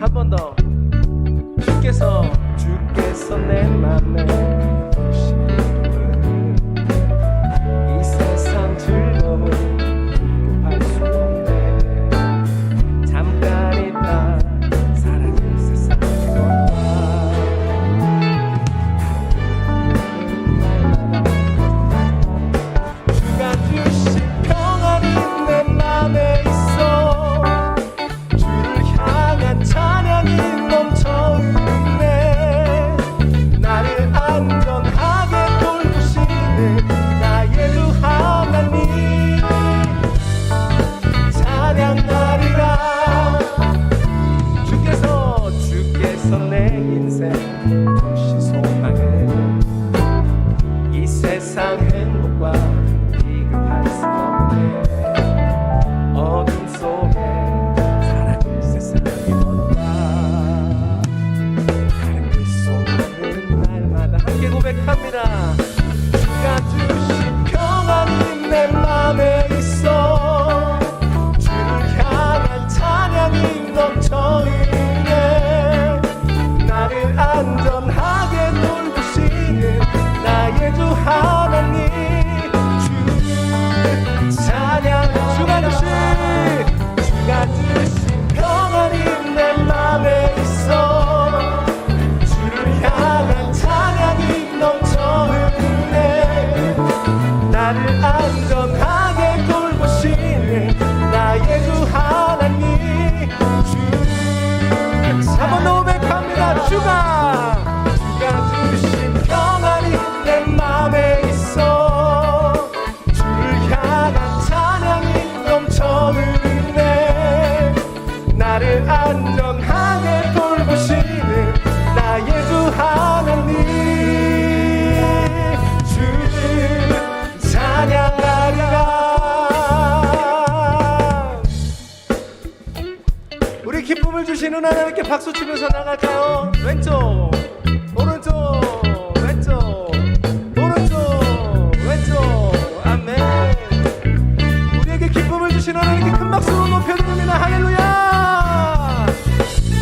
한 번 더. 주께서 내 맘에 두시는 이 세상 즐거움 비교할 수 없네. 잠깐 있다 사라질 세상과 주가 주신 평안이 내 맘에 있어. 주를 향한 찬양이 넘쳐 흐르네. 나를 안전하게 돌보시는 나의 주 하나님 찬양하리라. 주께서 내 인생 도시 소망을 이 세상 행복과 비교할 수 없네. 어둠 속에 사라질 세상이 없다. 다른 길 속은 날마다 함께 고백합니다. 주가 주신 평안이 내 맘에 있어. 주를 향한 찬양이 넘쳐 흐르네. 나를 안전하게 돌보시는 나의 주 하나님 주를 찬양. 주가 주신 평안이 내 맘에 있어. 주를 향한 찬양이 넘쳐 흐르네. 나를 안전하게 돌보시는 나의 주 하나님 주를 한번 더 고백합니다. 주가 주신 평안이 내 맘에 있어. 주를 향한 찬양이 넘쳐 흐르네. 나를 안전하게 돌보시는 나의 주 하나님 주를 찬양하리라. 우리 기쁨을 주시는 하나님께 박수 치면서 나갈까요? 왼쪽 오른쪽 왼쪽 오른쪽 왼쪽. 아멘. 우리에게 기쁨을 주시는 하나님께 큰 박수로 높여드립니다. 할렐루야.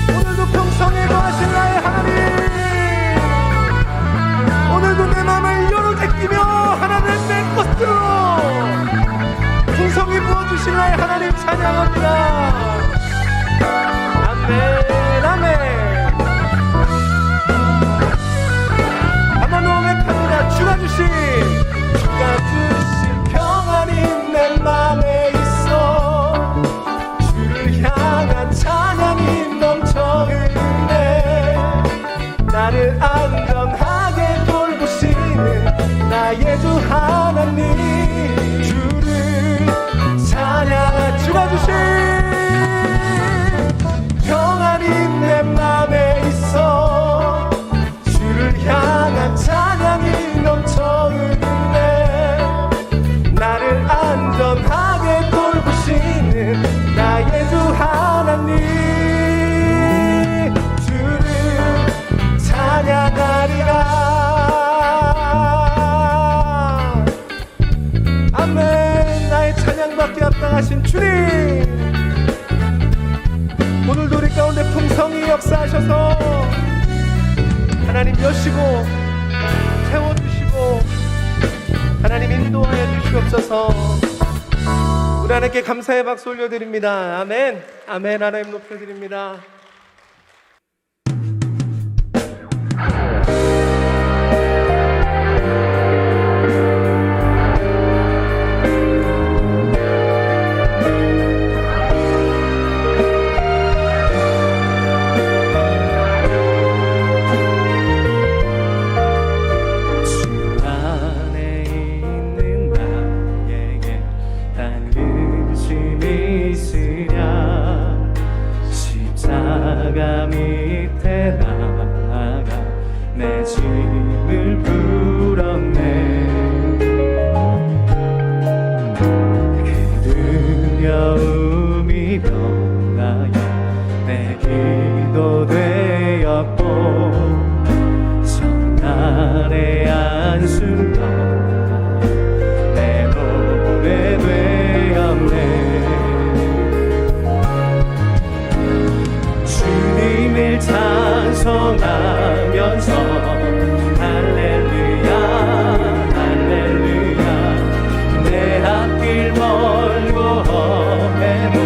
오늘도 평성에 거하신 나의 하나님, 오늘도 내 맘을 열어제끼며 하나님을 내 것으로 풍성히 부어주신 나의 하나님 찬양합니다. 아멘 아멘. 한번 고백합니다. 주가 주신 평안이 내 맘에 있어. 주를 향한 찬양이 넘쳐 흐르네. 나를 안전하게 돌보시는 나의 주 하나님 주를 찬양. 주가 주신 평안이 내 맘에 있어. 주를 향한 찬양이 넘쳐 흐르네. 나를 안전하게 돌보시는 나의 주 하나님 주를 찬양하리라. 아멘. 나의 찬양받기 합당하신 주님, 오늘도 우리 가운데 풍성히 역사하셔서 하나님 여시고 채워주시고 하나님 인도하여 주시옵소서. 우리 하나님께 감사의 박수 올려드립니다. 아멘 아멘. 하나님 높여드립니다. 십자가 밑에 나가 내 짐을 풀었네. 그 두려움이 변하여 내 기도 되었고 성날의 안수가 내 몸에 되었네. 주님 찬송하면서 할렐루야 할렐루야 내 앞길 멀고 험해도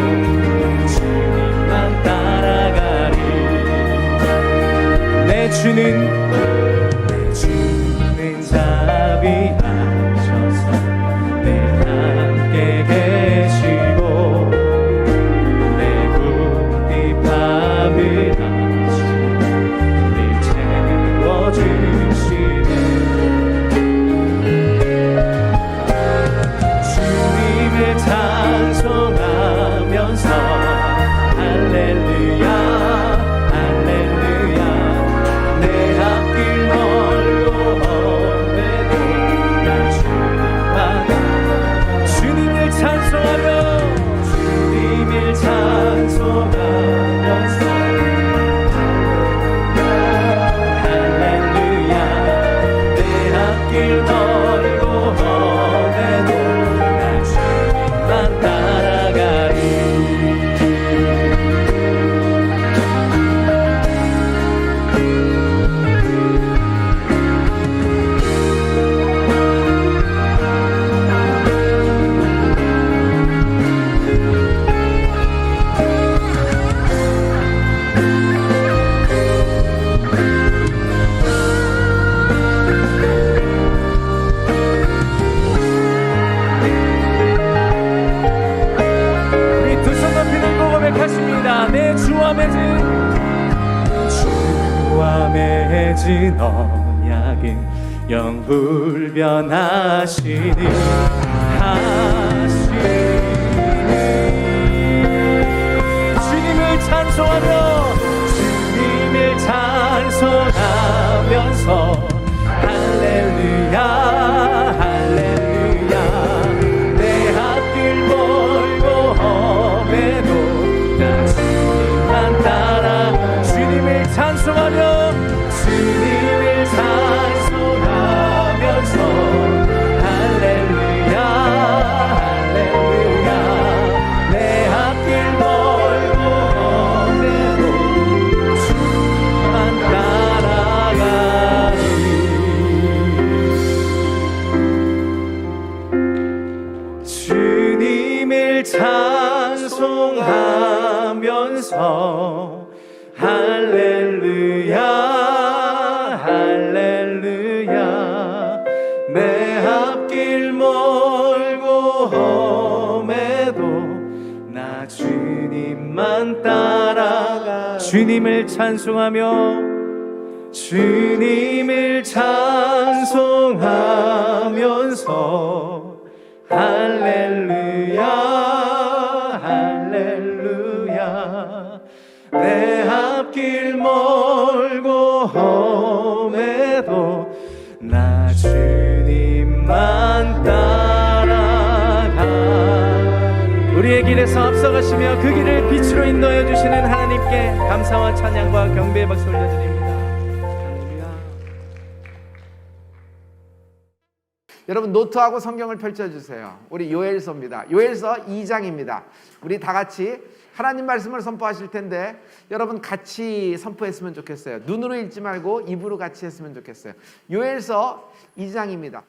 주님만 따라가리 내 주는 자비하셔서 내 함께 계시고 내 굽디 밥을 하시고 늘 채워주시네 주님을 찬송하면서 할렐루야 할렐루야 내 앞길 멀고 험해도 나 주님을 찬송하며 주님을 찬송하면서 할렐루야 내 앞길 멀고 험해도 나 주님만 따라가리 우리 두 손 높이 들고 고백하십니다. 내 주와 맺은 언약은 영불변하시니 주님을 찬송하며 주님을 찬송하면서 할렐루야 할렐루야 내 앞길 멀고 험해도 나 주님만 따라 주님을 찬송하며 주님을 찬송하면서 할렐루야 할렐루야 내 앞길 멀고 험해도 주님만 따라가리 주님을 찬송하면서 할렐루야 할렐루야 내 앞길 멀고 험해도 나 주님만 따라가 주님을 찬송하며 주님을 찬송하면서 할렐루야 할렐루야 내 앞길 멀고 험해도 나 주님만 따라가 우리의 길에서 앞서가시며 그 길을 빛으로 인도해 주시는 하나님께 감사와 찬양과 경배의 박수 올려드립니다. 할렐루야. 여러분 노트하고 성경을 펼쳐주세요. 우리 요엘서입니다. 요엘서 2장입니다. 우리 다 같이 하나님 말씀을 선포하실 텐데 여러분 같이 선포했으면 좋겠어요. 눈으로 읽지 말고 입으로 같이 했으면 좋겠어요. 요엘서 2장입니다.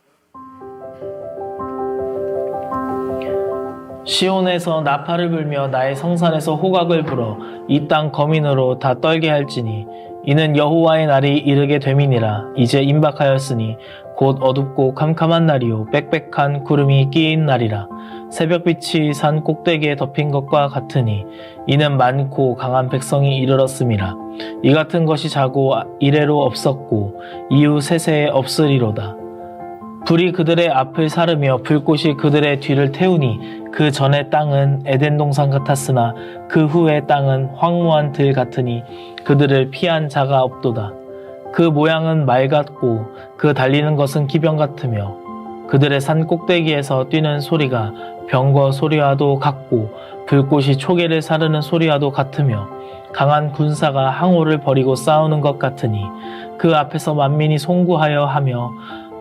시온에서 나팔을 불며 나의 성산에서 호각을 불어 이 땅 거민으로 다 떨게 할지니 이는 여호와의 날이 이르게 됨이니라. 이제 임박하였으니 곧 어둡고 캄캄한 날이요 빽빽한 구름이 끼인 날이라. 새벽빛이 산 꼭대기에 덮인 것과 같으니 이는 많고 강한 백성이 이르렀음이라. 이 같은 것이 자고 이래로 없었고 이후 세세에 없으리로다. 불이 그들의 앞을 사르며 불꽃이 그들의 뒤를 태우니 그 전의 땅은 에덴 동산 같았으나 그 후의 땅은 황무한 들 같으니 그들을 피한 자가 없도다. 그 모양은 말 같고 그 달리는 것은 기병 같으며 그들의 산 꼭대기에서 뛰는 소리가 병거 소리와도 같고 불꽃이 초계를 사르는 소리와도 같으며 강한 군사가 항우를 버리고 싸우는 것 같으니 그 앞에서 만민이 송구하여 하며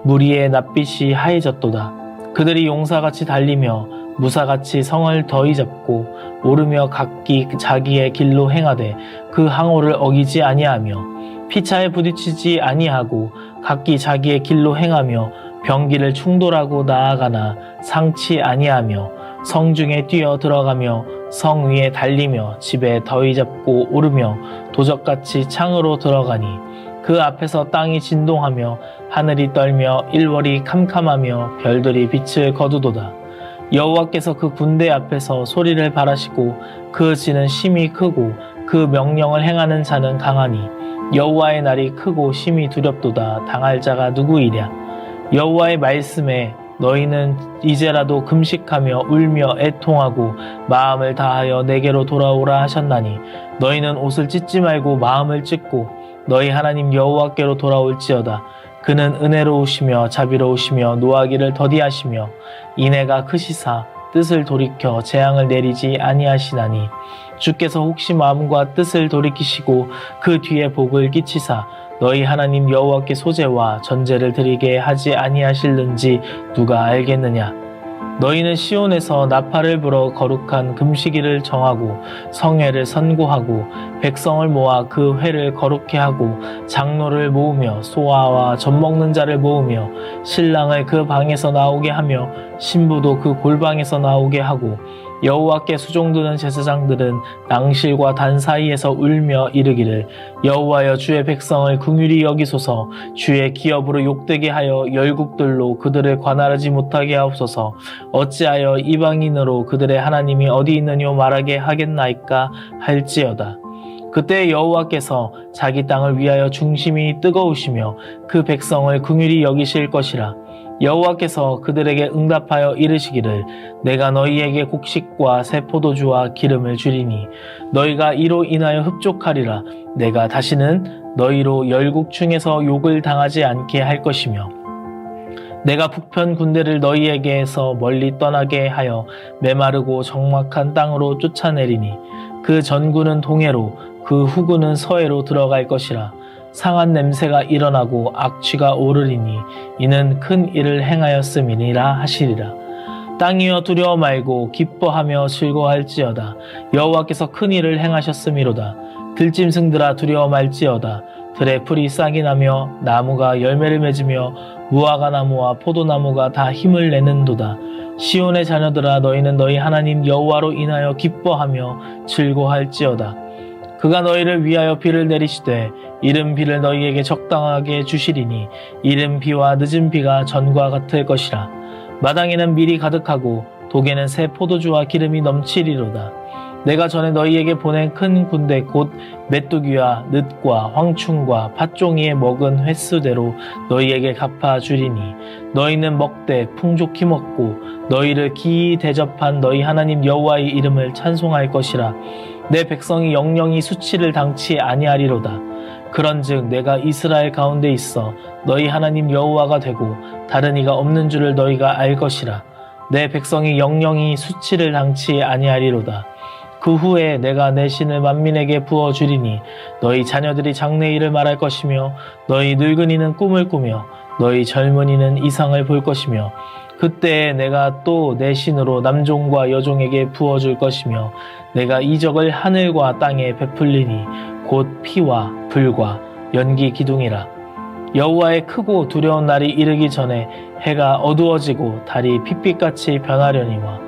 무리의 낯빛이 하얘졌도다. 그들이 용사같이 달리며 무사같이 성을 더이 잡고 오르며 각기 자기의 길로 행하되 그 항오를 어기지 아니하며 피차에 부딪히지 아니하고 각기 자기의 길로 행하며 병기를 충돌하고 나아가나 상치 아니하며 성중에 뛰어 들어가며 성 위에 달리며 집에 더위 잡고 오르며 도적같이 창으로 들어가니 그 앞에서 땅이 진동하며 하늘이 떨며 일월이 캄캄하며 별들이 빛을 거두도다. 여호와께서 그 군대 앞에서 소리를 발하시고 그 진은 심히 크고 그 명령을 행하는 자는 강하니 여호와의 날이 크고 심히 두렵도다. 당할 자가 누구이랴. 여호와의 말씀에 너희는 이제라도 금식하며 울며 애통하고 마음을 다하여 내게로 돌아오라 하셨나니 너희는 옷을 찢지 말고 마음을 찢고 너희 하나님 여호와께로 돌아올지어다. 그는 은혜로우시며 자비로우시며 노하기를 더디하시며 인애가 크시사 뜻을 돌이켜 재앙을 내리지 아니하시나니 주께서 혹시 마음과 뜻을 돌이키시고 그 뒤에 복을 끼치사 너희 하나님 여호와께 소제와 전제를 드리게 하지 아니하실는지 누가 알겠느냐. 너희는 시온에서 나팔을 불어 거룩한 금식일을 정하고 성회를 선고하고 백성을 모아 그 회를 거룩케 하고 장로를 모으며 소아와 젖먹는 자를 모으며 신랑을 그 방에서 나오게 하며 신부도 그 골방에서 나오게 하고 여호와께 수종드는 제사장들은 낭실과 단 사이에서 울며 이르기를 여호와여 주의 백성을 긍휼히 여기소서. 주의 기업으로 욕되게 하여 열국들로 그들을 관할하지 못하게 하옵소서. 어찌하여 이방인으로 그들의 하나님이 어디 있느뇨 말하게 하겠나이까 할지어다. 그때 여호와께서 자기 땅을 위하여 중심이 뜨거우시며 그 백성을 긍휼히 여기실 것이라. 여호와께서 그들에게 응답하여 이르시기를 내가 너희에게 곡식과 새 포도주와 기름을 주리니 너희가 이로 인하여 흡족하리라. 내가 다시는 너희로 열국 중에서 욕을 당하지 않게 할 것이며 내가 북편 군대를 너희에게서 멀리 떠나게 하여 메마르고 적막한 땅으로 쫓아내리니 그 전구는 동해로 그 후구는 서해로 들어갈 것이라. 상한 냄새가 일어나고 악취가 오르리니 이는 큰 일을 행하였음이니라 하시리라. 땅이여 두려워 말고 기뻐하며 즐거워할지어다. 여호와께서 큰 일을 행하셨음이로다. 들짐승들아 두려워 말지어다. 들의 풀이 싹이 나며 나무가 열매를 맺으며 무화과 나무와 포도나무가 다 힘을 내는도다. 시온의 자녀들아 너희는 너희 하나님 여호와로 인하여 기뻐하며 즐거워할지어다. 그가 너희를 위하여 비를 내리시되 이른 비를 너희에게 적당하게 주시리니 이른 비와 늦은 비가 전과 같을 것이라. 마당에는 밀이 가득하고 독에는 새 포도주와 기름이 넘치리로다. 내가 전에 너희에게 보낸 큰 군대 곧 메뚜기와 늑과 황충과 팥종이에 먹은 횟수대로 너희에게 갚아주리니 너희는 먹되 풍족히 먹고 너희를 기이 대접한 너희 하나님 여호와의 이름을 찬송할 것이라. 내 백성이 영영이 수치를 당치 아니하리로다. 그런즉 내가 이스라엘 가운데 있어 너희 하나님 여호와가 되고 다른 이가 없는 줄을 너희가 알 것이라. 내 백성이 영영이 수치를 당치 아니하리로다. 그 후에 내가 내 신을 만민에게 부어주리니 너희 자녀들이 장래일을 말할 것이며 너희 늙은이는 꿈을 꾸며 너희 젊은이는 이상을 볼 것이며 그때에 내가 또 내 신으로 남종과 여종에게 부어줄 것이며 내가 이적을 하늘과 땅에 베풀리니 곧 피와 불과 연기 기둥이라. 여호와의 크고 두려운 날이 이르기 전에 해가 어두워지고 달이 핏빛같이 변하려니와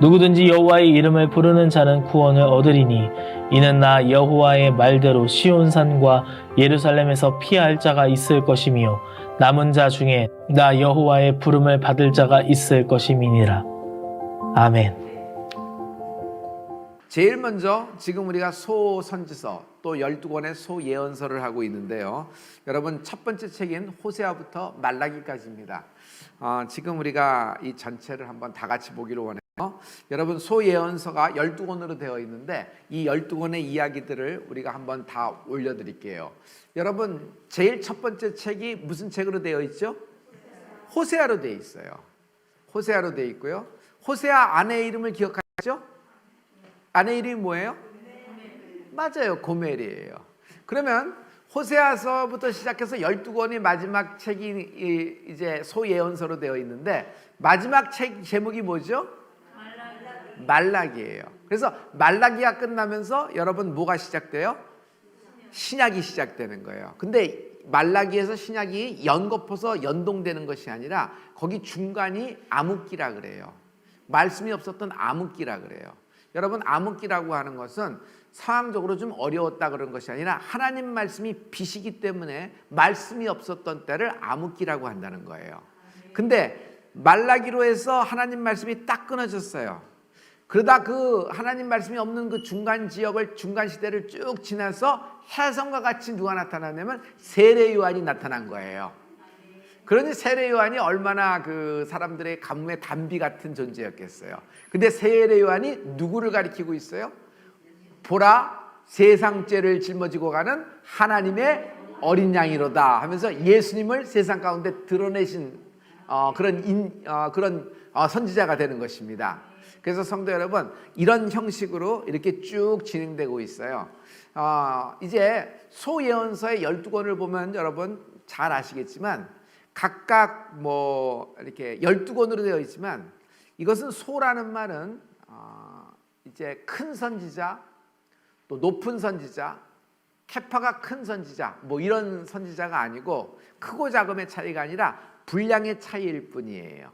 누구든지 여호와의 이름을 부르는 자는 구원을 얻으리니 이는 나 여호와의 말대로 시온산과 예루살렘에서 피할 자가 있을 것이며 남은 자 중에 나 여호와의 부름을 받을 자가 있을 것임이니라. 아멘. 제일 먼저 지금 우리가 소선지서 또 12권의 소예언서를 하고 있는데요. 여러분 첫 번째 책인 호세아부터 말라기까지입니다. 지금 우리가 이 전체를 한번 다 같이 보기로 원해요. 여러분 소예언서가 12권으로 되어 있는데 이 12권의 이야기들을 우리가 한번 다 올려드릴게요. 여러분 제일 첫 번째 책이 무슨 책으로 되어 있죠? 호세아로 되어 있어요. 호세아로 되어 있고요. 호세아 아내의 이름을 기억하시죠? 아내 이름이 뭐예요? 맞아요. 고멜이에요. 그러면 호세아서부터 시작해서 12권이 마지막 책이 이제 소예언서로 되어 있는데 마지막 책 제목이 뭐죠? 말라기예요. 그래서 말라기가 끝나면서 여러분 뭐가 시작돼요? 신약이 시작되는 거예요. 근데 말라기에서 신약이 연거푸서 연동되는 것이 아니라 거기 중간이 암흑기라 그래요. 말씀이 없었던 암흑기라 그래요. 여러분, 암흑기라고 하는 것은 상황적으로 좀 어려웠다 그런 것이 아니라 하나님 말씀이 빛이기 때문에 말씀이 없었던 때를 암흑기라고 한다는 거예요. 근데 말라기로 해서 하나님 말씀이 딱 끊어졌어요. 그러다 그 하나님 말씀이 없는 그 중간 지역을, 중간 시대를 쭉 지나서 해성과 같이 누가 나타나냐면 세례 요한이 나타난 거예요. 그러니 세례 요한이 얼마나 그 사람들의 가뭄의 단비 같은 존재였겠어요. 근데 세례 요한이 누구를 가리키고 있어요? 보라, 세상 죄를 짊어지고 가는 하나님의 어린 양이로다 하면서 예수님을 세상 가운데 드러내신 그런 선지자가 되는 것입니다. 그래서 성도 여러분, 이런 형식으로 이렇게 쭉 진행되고 있어요. 이제 소예언서의 12권을 보면 여러분 잘 아시겠지만 각각 뭐 이렇게 12권으로 되어 있지만 이것은 소라는 말은 이제 큰 선지자, 또 높은 선지자, 케파가 큰 선지자, 뭐 이런 선지자가 아니고 크고 작음의 차이가 아니라 분량의 차이일 뿐이에요.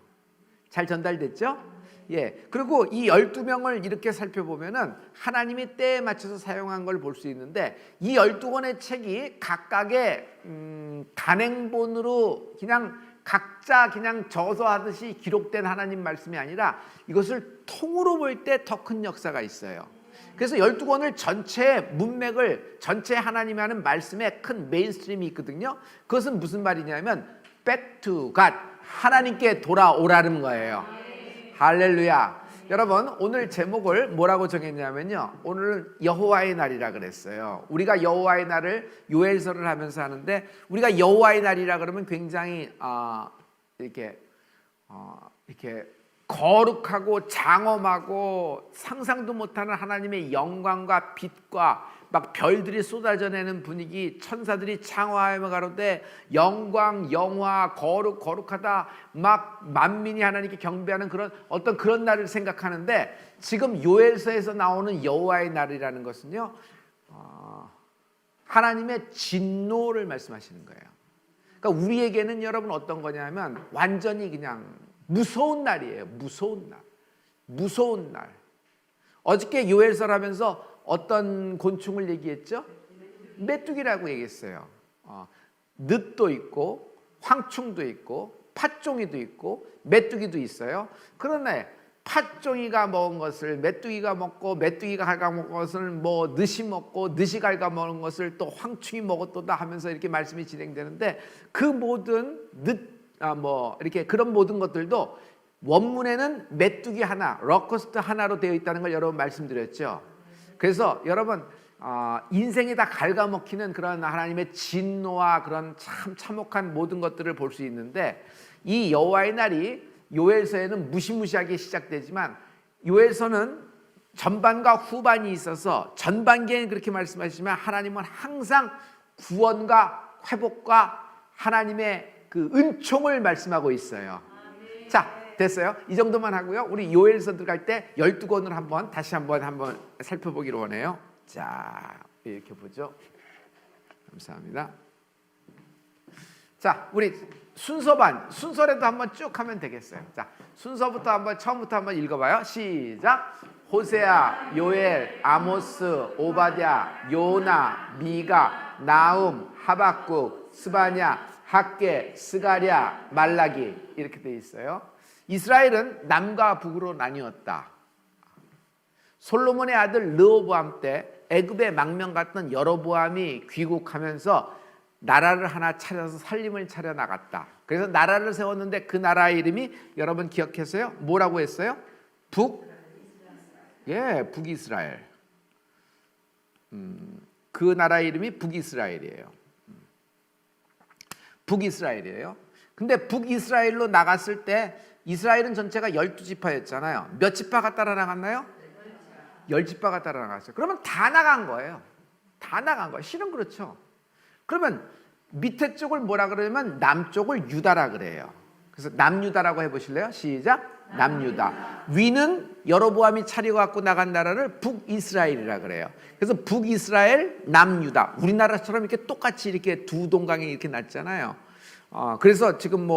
잘 전달됐죠? 예. 그리고 이 12명을 이렇게 살펴보면은 하나님이 때에 맞춰서 사용한 걸 볼 수 있는데 이 12권의 책이 각각의 단행본으로 그냥 각자 그냥 저서하듯이 기록된 하나님 말씀이 아니라 이것을 통으로 볼 때 더 큰 역사가 있어요. 그래서 12권을 전체 문맥을 전체 하나님이 하는 말씀의 큰 메인스트림이 있거든요. 그것은 무슨 말이냐면 back to God, 하나님께 돌아오라는 거예요. 할렐루야. 여러분, 오늘 제목을 뭐라고 정했냐면요, 오늘은 여호와의 날이라 그랬어요. 우리가 여호와의 날을 요엘서를 하면서 하는데 우리가 여호와의 날이라 그러면 굉장히 이렇게 거룩하고 장엄하고 상상도 못하는 하나님의 영광과 빛과 막 별들이 쏟아져 내는 분위기, 천사들이 창화하며 가로되 영광, 영화, 거룩, 거룩하다, 막 만민이 하나님께 경배하는 그런 날을 생각하는데 지금 요엘서에서 나오는 여호와의 날이라는 것은요, 하나님의 진노를 말씀하시는 거예요. 그러니까 우리에게는 여러분 어떤 거냐면 완전히 그냥 무서운 날이에요. 무서운 날. 무서운 날. 어저께 요엘서를 하면서 어떤 곤충을 얘기했죠? 메뚜기라고 얘기했어요. 늑도 있고 황충도 있고 팥종이도 있고 메뚜기도 있어요. 그러나 팥종이가 먹은 것을 메뚜기가 먹고 메뚜기가 갉아먹은 것을 뭐 늑이 먹고 늑이 갉아먹은 것을 또 황충이 먹었도다 하면서 이렇게 말씀이 진행되는데 그 모든 이렇게 그런 모든 것들도 원문에는 메뚜기 하나, 로커스트 하나로 되어 있다는 걸 여러분 말씀드렸죠. 그래서 여러분 인생이 다 갉아먹히는 그런 하나님의 진노와 그런 참 참혹한 모든 것들을 볼 수 있는데 이 여호와의 날이 요엘서에는 무시무시하게 시작되지만 요엘서는 전반과 후반이 있어서 전반기에는 그렇게 말씀하시지만 하나님은 항상 구원과 회복과 하나님의 그 은총을 말씀하고 있어요. 자, 됐어요? 이 정도만 하고요. 우리 요엘서 들어갈 때 12권을 다시 한번 살펴보기로 원해요. 자, 이렇게 보죠. 감사합니다. 자, 우리 순서라도 한번 쭉 하면 되겠어요. 자, 순서부터 처음부터 한번 읽어봐요. 시작. 호세아, 요엘, 아모스, 오바댜, 요나, 미가, 나움, 하박국, 스바냐, 학개, 스가랴, 말라기 이렇게 돼 있어요. 이스라엘은 남과 북으로 나뉘었다. 솔로몬의 아들 르호보암 때 애굽의 망명 같던 여로보암이 귀국하면서 나라를 하나 차려서 살림을 차려 나갔다. 그래서 나라를 세웠는데 그 나라의 이름이 여러분 기억하세요? 뭐라고 했어요? 북이스라엘. 그 나라의 이름이 북이스라엘이에요. 북이스라엘이에요. 근데 북이스라엘로 나갔을 때 이스라엘은 전체가 12지파였잖아요. 몇 지파가 따라 나갔나요? 10지파가 따라 나갔어요. 그러면 다 나간 거예요. 다 나간 거예요. 실은 그렇죠. 그러면 밑에 쪽을 뭐라 그러냐면 남쪽을 유다라 그래요. 그래서 남유다라고 해보실래요? 시작. 남유다. 위는 여로보암이 차려갖고 나간 나라를 북이스라엘이라 그래요. 그래서 북이스라엘, 남유다. 우리나라처럼 이렇게 똑같이 이렇게 두 동강이 이렇게 났잖아요. 그래서 지금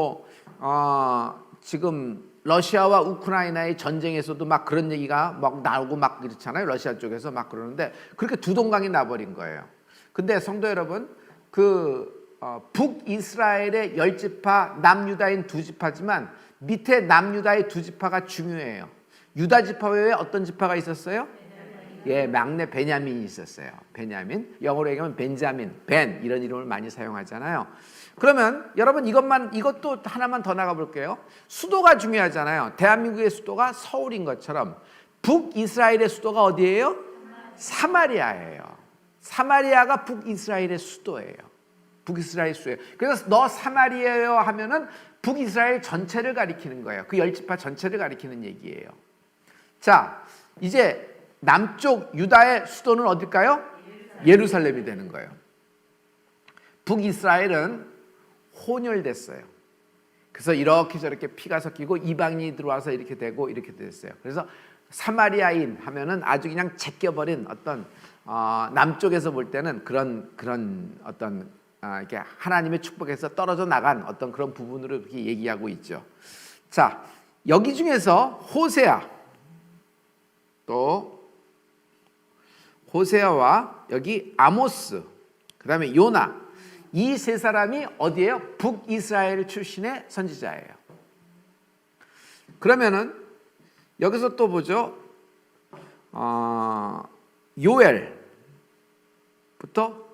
지금 러시아와 우크라이나의 전쟁에서도 막 그런 얘기가 막 나오고 막 그렇잖아요. 러시아 쪽에서 막 그러는데 그렇게 두 동강이 나버린 거예요. 근데 성도 여러분, 북이스라엘의 10지파, 남유다인 2지파지만 밑에 남유다의 2지파가 중요해요. 유다 지파 외에 어떤 지파가 있었어요? 예, 막내 베냐민이 있었어요. 베냐민. 영어로 얘기하면 벤자민, 벤 이런 이름을 많이 사용하잖아요. 그러면 여러분 이것도 하나만 더 나가 볼게요. 수도가 중요하잖아요. 대한민국의 수도가 서울인 것처럼 북이스라엘의 수도가 어디예요? 사마리아예요. 사마리아가 북이스라엘의 수도예요. 북이스라엘 수도예요. 그래서 너 사마리아예요 하면은 북이스라엘 전체를 가리키는 거예요. 그 10지파 전체를 가리키는 얘기예요. 자, 이제 남쪽 유다의 수도는 어딜까요? 예루살렘이 되는 거예요. 북이스라엘은 혼혈됐어요. 그래서 이렇게 저렇게 피가 섞이고 이방인이 들어와서 이렇게 되고 이렇게 됐어요. 그래서 사마리아인 하면은 아주 그냥 제껴버린 어떤 남쪽에서 볼 때는 그런 어떤 이렇게 하나님의 축복에서 떨어져 나간 어떤 그런 부분으로 이렇게 얘기하고 있죠. 자, 여기 중에서 호세아, 또 호세아와 여기 아모스, 그 다음에 요나, 이 세 사람이 어디예요? 북이스라엘 출신의 선지자예요. 그러면은 여기서 또 보죠. 요엘부터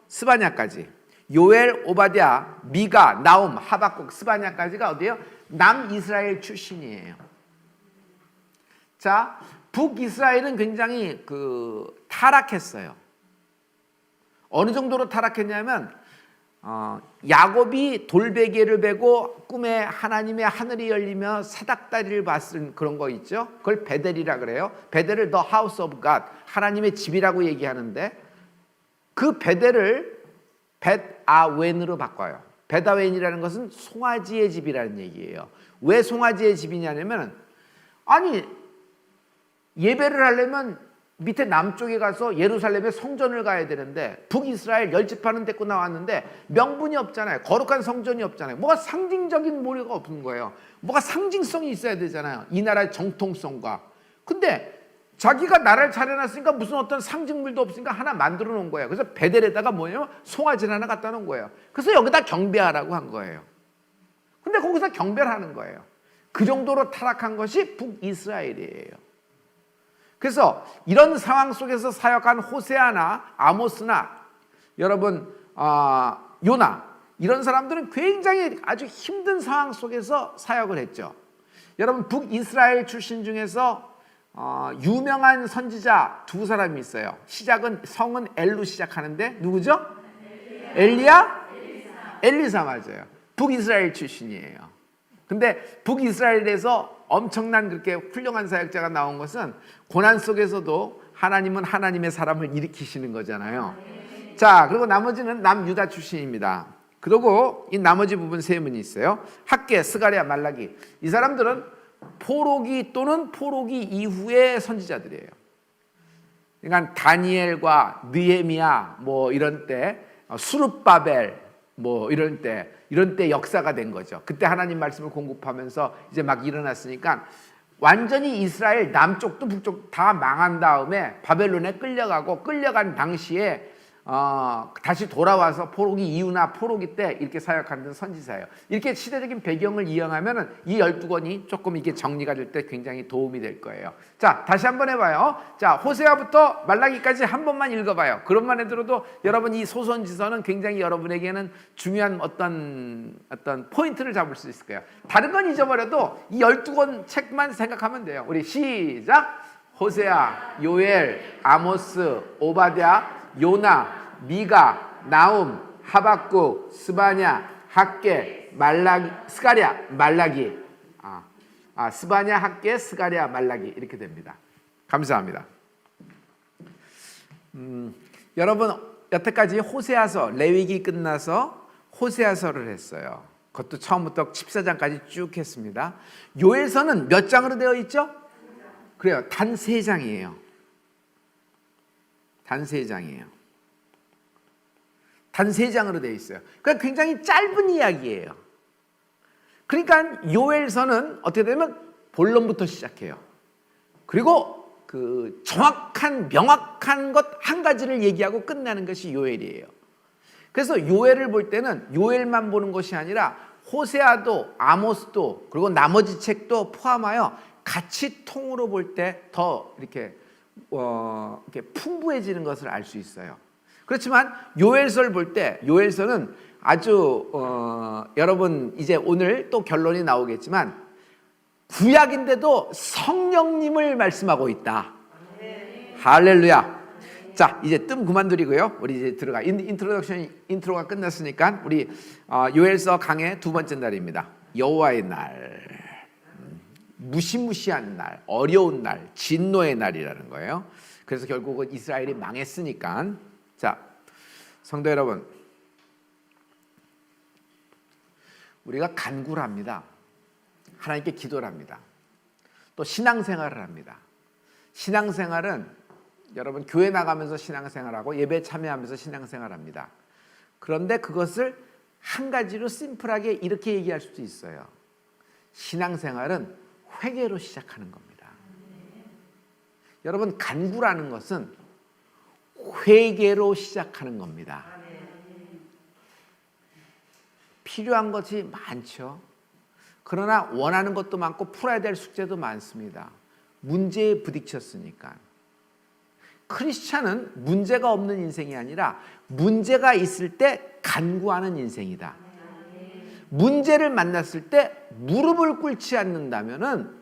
스바냐까지, 요엘, 오바댜, 미가, 나움, 하박국, 스바냐까지가 어디예요? 남이스라엘 출신이에요. 자, 북이스라엘은 굉장히 타락했어요. 어느 정도로 타락했냐면 야곱이 돌베개를 베고 꿈에 하나님의 하늘이 열리며 사닥다리를 봤은 그런 거 있죠. 그걸 베델이라 그래요. 베델을 The House of God, 하나님의 집이라고 얘기하는데 그 베델을 벳아웬으로 바꿔요. 벳아웬이라는 것은 송아지의 집이라는 얘기예요. 왜 송아지의 집이냐면 아니 예배를 하려면 밑에 남쪽에 가서 예루살렘에 성전을 가야 되는데 북이스라엘 10지파는 데리고 나왔는데 명분이 없잖아요. 거룩한 성전이 없잖아요. 뭐가 상징적인 모래가 없는 거예요. 뭐가 상징성이 있어야 되잖아요. 이 나라의 정통성과. 근데 자기가 나라를 차려놨으니까 무슨 어떤 상징물도 없으니까 하나 만들어 놓은 거예요. 그래서 베델에다가 뭐냐면 송아지를 하나 갖다 놓은 거예요. 그래서 여기다 경배하라고 한 거예요. 근데 거기서 경배를 하는 거예요. 그 정도로 타락한 것이 북이스라엘이에요. 그래서 이런 상황 속에서 사역한 호세아나 아모스나 여러분 요나 이런 사람들은 굉장히 아주 힘든 상황 속에서 사역을 했죠. 여러분 북이스라엘 출신 중에서 유명한 선지자 2사람이 있어요. 성은 엘로 시작하는데 누구죠? 엘리야? 엘리사 맞아요. 북이스라엘 출신이에요. 근데 북이스라엘에서 엄청난 그렇게 훌륭한 사역자가 나온 것은 고난 속에서도 하나님은 하나님의 사람을 일으키시는 거잖아요. 자, 그리고 나머지는 남유다 출신입니다. 그리고 이 나머지 부분 세 분이 있어요. 학개, 스가랴, 말라기. 이 사람들은 포로기 또는 포로기 이후의 선지자들이에요. 그러니까 다니엘과 느헤미야 뭐 이런 때, 수룹바벨 뭐 이런 때 역사가 된 거죠. 그때 하나님 말씀을 공급하면서 이제 막 일어났으니까 완전히 이스라엘 남쪽도 북쪽 다 망한 다음에 바벨론에 끌려간 당시에 다시 돌아와서 포로기 이후나 포로기 때 이렇게 사역하는 선지자예요. 이렇게 시대적인 배경을 이용하면 이 12권이 조금 이게 정리가 될 때 굉장히 도움이 될 거예요. 자, 다시 한번 해봐요. 자, 호세아부터 말라기까지 한 번만 읽어봐요. 그런만 해들어도 여러분 이 소선지서는 굉장히 여러분에게는 중요한 어떤 포인트를 잡을 수 있을 거예요. 다른 건 잊어버려도 이 12권 책만 생각하면 돼요. 우리 시작! 호세아, 요엘, 아모스, 오바댜, 요나, 미가, 나움, 하박국, 스바냐, 학개, 말라기, 스가랴, 말라기. 스바냐, 학개, 스가랴, 말라기 이렇게 됩니다. 감사합니다. 여러분 여태까지 호세아서, 레위기 끝나서 호세아서를 했어요. 그것도 처음부터 14장까지 쭉 했습니다. 요엘서는 몇 장으로 되어 있죠? 그래요. 단 3장이에요. 단 3장이에요. 단 3장으로 되어 있어요. 그러니까 굉장히 짧은 이야기예요. 그러니까 요엘서는 어떻게 되면 본론부터 시작해요. 그리고 그 정확한 명확한 것 한 가지를 얘기하고 끝나는 것이 요엘이에요. 그래서 요엘을 볼 때는 요엘만 보는 것이 아니라 호세아도 아모스도 그리고 나머지 책도 포함하여 같이 통으로 볼 때 더 이렇게 풍부해지는 것을 알 수 있어요. 그렇지만 요엘서를 볼 때 요엘서는 아주 여러분 이제 오늘 또 결론이 나오겠지만 구약인데도 성령님을 말씀하고 있다. 할렐루야. 자, 이제 뜸 그만두리고요. 우리 이제 들어가. 인트로가 끝났으니까 우리 요엘서 강의 2번째 날입니다. 여호와의 날, 무시무시한 날, 어려운 날, 진노의 날이라는 거예요. 그래서 결국은 이스라엘이 망했으니까. 자, 성도 여러분, 우리가 간구를 합니다. 하나님께 기도를 합니다. 또 신앙생활을 합니다. 신앙생활은 여러분 교회 나가면서 신앙생활하고 예배 참여하면서 신앙생활합니다. 그런데 그것을 한 가지로 심플하게 이렇게 얘기할 수도 있어요. 신앙생활은 회개로 시작하는 겁니다. 여러분 간구라는 것은 회개로 시작하는 겁니다. 필요한 것이 많죠. 그러나 원하는 것도 많고 풀어야 될 숙제도 많습니다. 문제에 부딪혔으니까. 크리스찬은 문제가 없는 인생이 아니라 문제가 있을 때 간구하는 인생이다. 문제를 만났을 때 무릎을 꿇지 않는다면은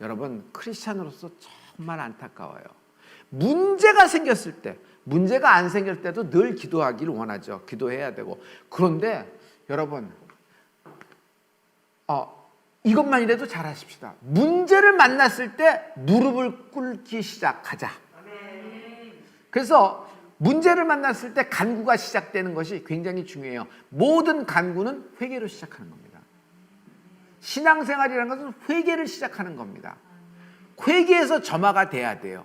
여러분 크리스찬으로서 정말 안타까워요. 문제가 생겼을 때, 문제가 안 생길 때도 늘 기도하기를 원하죠. 기도해야 되고. 그런데 여러분 이것만이라도 잘하십시다. 문제를 만났을 때 무릎을 꿇기 시작하자. 그래서 문제를 만났을 때 간구가 시작되는 것이 굉장히 중요해요. 모든 간구는 회개로 시작하는 겁니다. 신앙생활이라는 것은 회개를 시작하는 겁니다. 회개에서 점화가 돼야 돼요.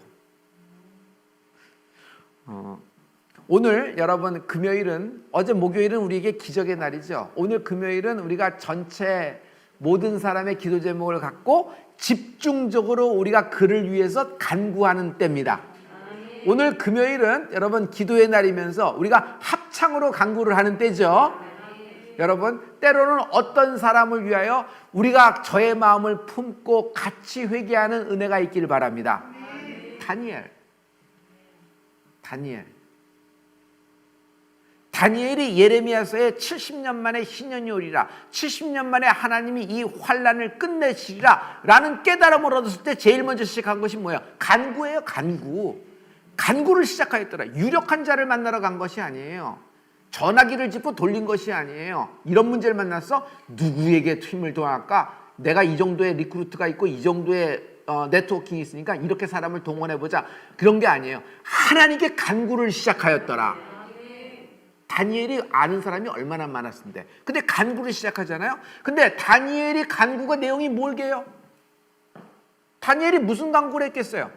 오늘 여러분 금요일은, 어제 목요일은 우리에게 기적의 날이죠. 오늘 금요일은 우리가 전체 모든 사람의 기도 제목을 갖고 집중적으로 우리가 그를 위해서 간구하는 때입니다. 오늘 금요일은 여러분 기도의 날이면서 우리가 합창으로 간구를 하는 때죠. 여러분 때로는 어떤 사람을 위하여 우리가 저의 마음을 품고 같이 회개하는 은혜가 있기를 바랍니다. 다니엘이 예레미야서에 70년 만에 희년이 오리라, 70년 만에 하나님이 이 환난을 끝내시리라 라는 깨달음을 얻었을 때 제일 먼저 시작한 것이 뭐예요? 간구예요. 간구를 시작하였더라. 유력한 자를 만나러 간 것이 아니에요. 전화기를 짚고 돌린 것이 아니에요. 이런 문제를 만나서 누구에게 힘을 도와할까? 내가 이 정도의 리크루트가 있고 이 정도의 네트워킹이 있으니까 이렇게 사람을 동원해보자. 그런 게 아니에요. 하나님께 간구를 시작하였더라. 다니엘이 아는 사람이 얼마나 많았는데. 근데 간구를 시작하잖아요. 근데 다니엘이 간구가 내용이 뭘게요? 다니엘이 무슨 간구를 했겠어요?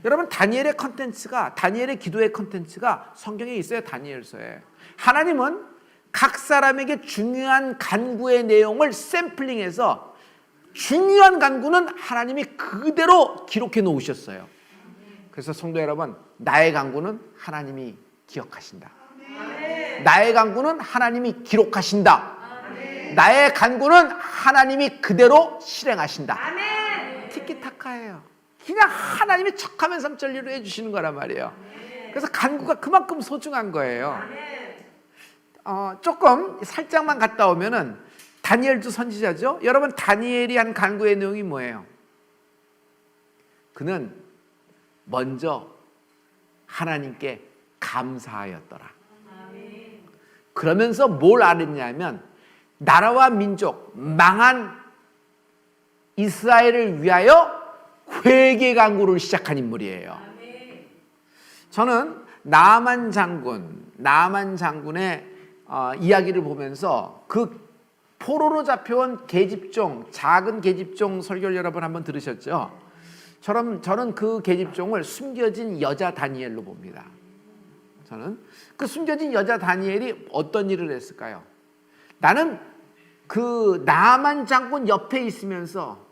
여러분 다니엘의 컨텐츠가, 다니엘의 기도의 컨텐츠가 성경에 있어요. 다니엘서에. 하나님은 각 사람에게 중요한 간구의 내용을 샘플링해서 중요한 간구는 하나님이 그대로 기록해 놓으셨어요. 그래서 성도 여러분, 나의 간구는 하나님이 기억하신다. 나의 간구는 하나님이 기록하신다. 나의 간구는 하나님이 그대로 실행하신다. 티키타카예요. 그냥 하나님이 척하면 삼천리로 해주시는 거란 말이에요. 그래서 간구가 그만큼 소중한 거예요. 조금 살짝만 갔다 오면은 다니엘도 선지자죠. 여러분 다니엘이 한 간구의 내용이 뭐예요? 그는 먼저 하나님께 감사하였더라. 그러면서 뭘 알았냐면 나라와 민족, 망한 이스라엘을 위하여 회개 간구를 시작한 인물이에요. 저는 나아만 장군의 이야기를 보면서 그 포로로 잡혀온 계집종, 작은 계집종 설교를 여러분 한번 들으셨죠? 저는 그 계집종을 숨겨진 여자 다니엘로 봅니다. 저는 그 숨겨진 여자 다니엘이 어떤 일을 했을까요? 나는 그 나만 장군 옆에 있으면서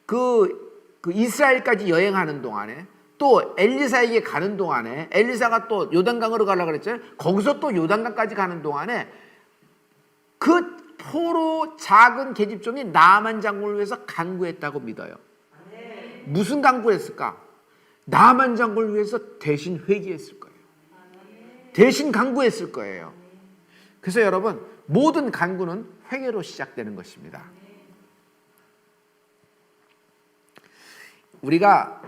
그 이스라엘까지 여행하는 동안에 또 엘리사에게 가는 동안에 엘리사가 또 요단강으로 가려고 그랬잖아요. 거기서 또 요단강까지 가는 동안에 그 포로 작은 계집종이 나만 장군을 위해서 간구했다고 믿어요. 무슨 간구를 했을까? 나만 장군을 위해서 대신 회개했을 거예요. 대신 간구했을 거예요. 그래서 여러분, 모든 간구는 회개로 시작되는 것입니다. 우리가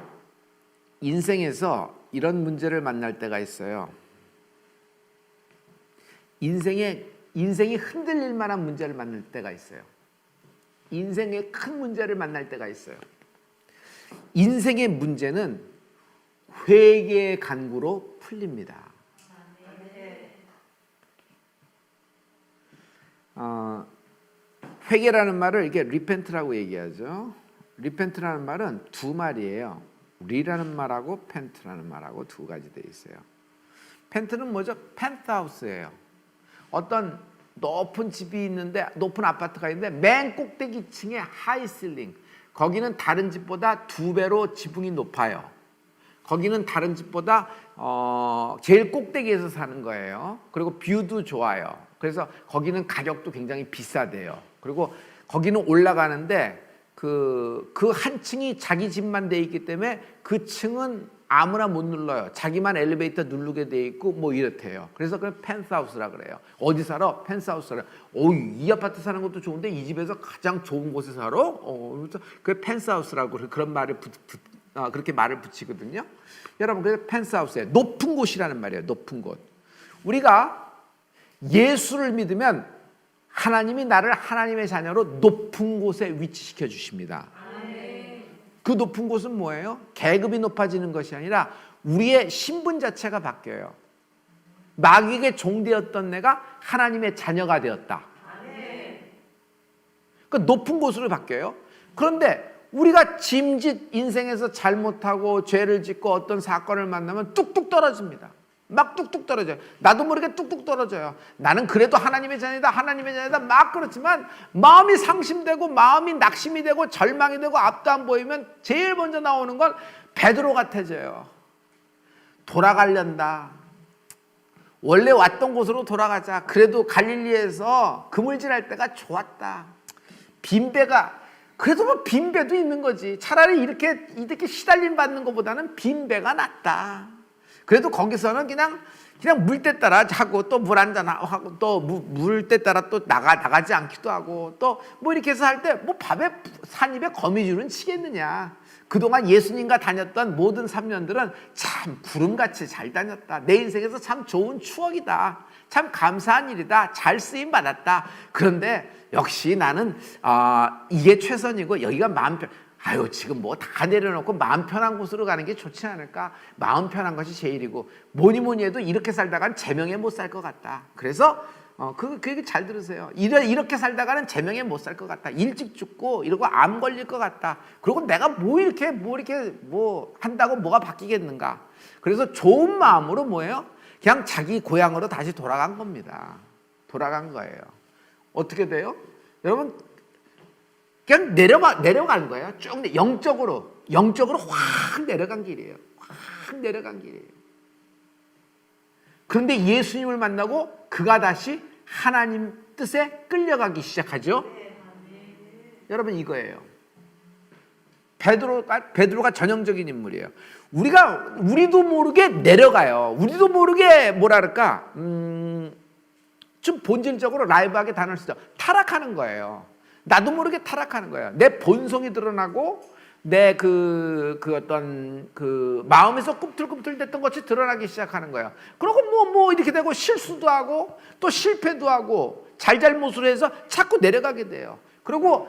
인생에서 이런 문제를 만날 때가 있어요. 인생이 흔들릴 만한 문제를 만날 때가 있어요. 인생의 큰 문제를 만날 때가 있어요. 인생의 문제는 회개의 간구로 풀립니다. 회개라는 말을 이게 리펜트라고 얘기하죠. 리펜트라는 말은 두 말이에요. 리라는 말하고 펜트라는 말하고 두 가지 돼 있어요. 펜트는 뭐죠? 펜트하우스예요. 어떤 높은 집이 있는데, 높은 아파트가 있는데 맨 꼭대기 층에 하이실링, 거기는 다른 집보다 2배로 지붕이 높아요. 거기는 다른 집보다 제일 꼭대기에서 사는 거예요. 그리고 뷰도 좋아요. 그래서 거기는 가격도 굉장히 비싸대요. 그리고 거기는 올라가는데 그 한 층이 자기 집만 돼 있기 때문에 그 층은 아무나 못 눌러요. 자기만 엘리베이터 누르게 돼 있고 뭐 이렇대요. 그래서 그걸 펜스하우스라 그래요. 어디 살아? 펜스하우스라. 이 아파트 사는 것도 좋은데 이 집에서 가장 좋은 곳에 살아? 그래서 그 펜스하우스라고 그런 말을 그렇게 말을 붙이거든요. 여러분, 그 펜스하우스예요. 높은 곳이라는 말이에요. 높은 곳. 우리가 예수를 믿으면 하나님이 나를 하나님의 자녀로 높은 곳에 위치시켜 주십니다. 그 높은 곳은 뭐예요? 계급이 높아지는 것이 아니라 우리의 신분 자체가 바뀌어요. 마귀에게 종되었던 내가 하나님의 자녀가 되었다. 그 높은 곳으로 바뀌어요. 그런데 우리가 짐짓 인생에서 잘못하고 죄를 짓고 어떤 사건을 만나면 뚝뚝 떨어집니다. 막 뚝뚝 떨어져요. 나도 모르게 뚝뚝 떨어져요. 나는 그래도 하나님의 자녀다, 하나님의 자녀다 막 그렇지만 마음이 상심되고 마음이 낙심이 되고 절망이 되고 앞도 안 보이면 제일 먼저 나오는 건 베드로 같아져요. 돌아가련다. 원래 왔던 곳으로 돌아가자. 그래도 갈릴리에서 그물질할 때가 좋았다. 빈배가, 그래도 뭐 빈배도 있는 거지. 차라리 이렇게 시달림 받는 것보다는 빈배가 낫다. 그래도 거기서는 그냥 물때 따라 자고 또 물 한잔 하고 또 물때 따라 또 나가지 않기도 하고 또 뭐 이렇게 해서 할 때 뭐 밥에 산입에 거미줄은 치겠느냐. 그동안 예수님과 다녔던 모든 3년들은 참 구름같이 잘 다녔다. 내 인생에서 참 좋은 추억이다. 참 감사한 일이다. 잘 쓰임 받았다. 그런데 역시 나는 이게 최선이고 여기가 마음 편. 지금 뭐 다 내려놓고 마음 편한 곳으로 가는 게 좋지 않을까? 마음 편한 것이 제일이고 뭐니 해도 이렇게 살다가는 제명에 못 살 것 같다. 그래서 그 얘기 잘 들으세요. 이렇게 살다가는 제명에 못 살 것 같다. 일찍 죽고 이러고 암 걸릴 것 같다. 그리고 내가 뭐 이렇게 한다고 뭐가 바뀌겠는가? 그래서 좋은 마음으로 뭐예요? 그냥 자기 고향으로 다시 돌아간 겁니다. 돌아간 거예요. 어떻게 돼요? 여러분, 그냥 내려간 거예요. 쭉 영적으로 확 내려간 길이에요. 확 내려간 길이에요. 그런데 예수님을 만나고 그가 다시 하나님 뜻에 끌려가기 시작하죠. 여러분, 이거예요. 베드로가 전형적인 인물이에요. 우리도 모르게 내려가요. 우리도 모르게 뭐랄까, 좀 본질적으로 라이브하게 단어를 쓰죠. 타락하는 거예요. 나도 모르게 타락하는 거예요. 내 본성이 드러나고 내 어떤 마음에서 꿈틀꿈틀댔던 것이 드러나기 시작하는 거예요. 그리고 뭐 이렇게 되고 실수도 하고 또 실패도 하고 잘잘못으로 해서 자꾸 내려가게 돼요. 그리고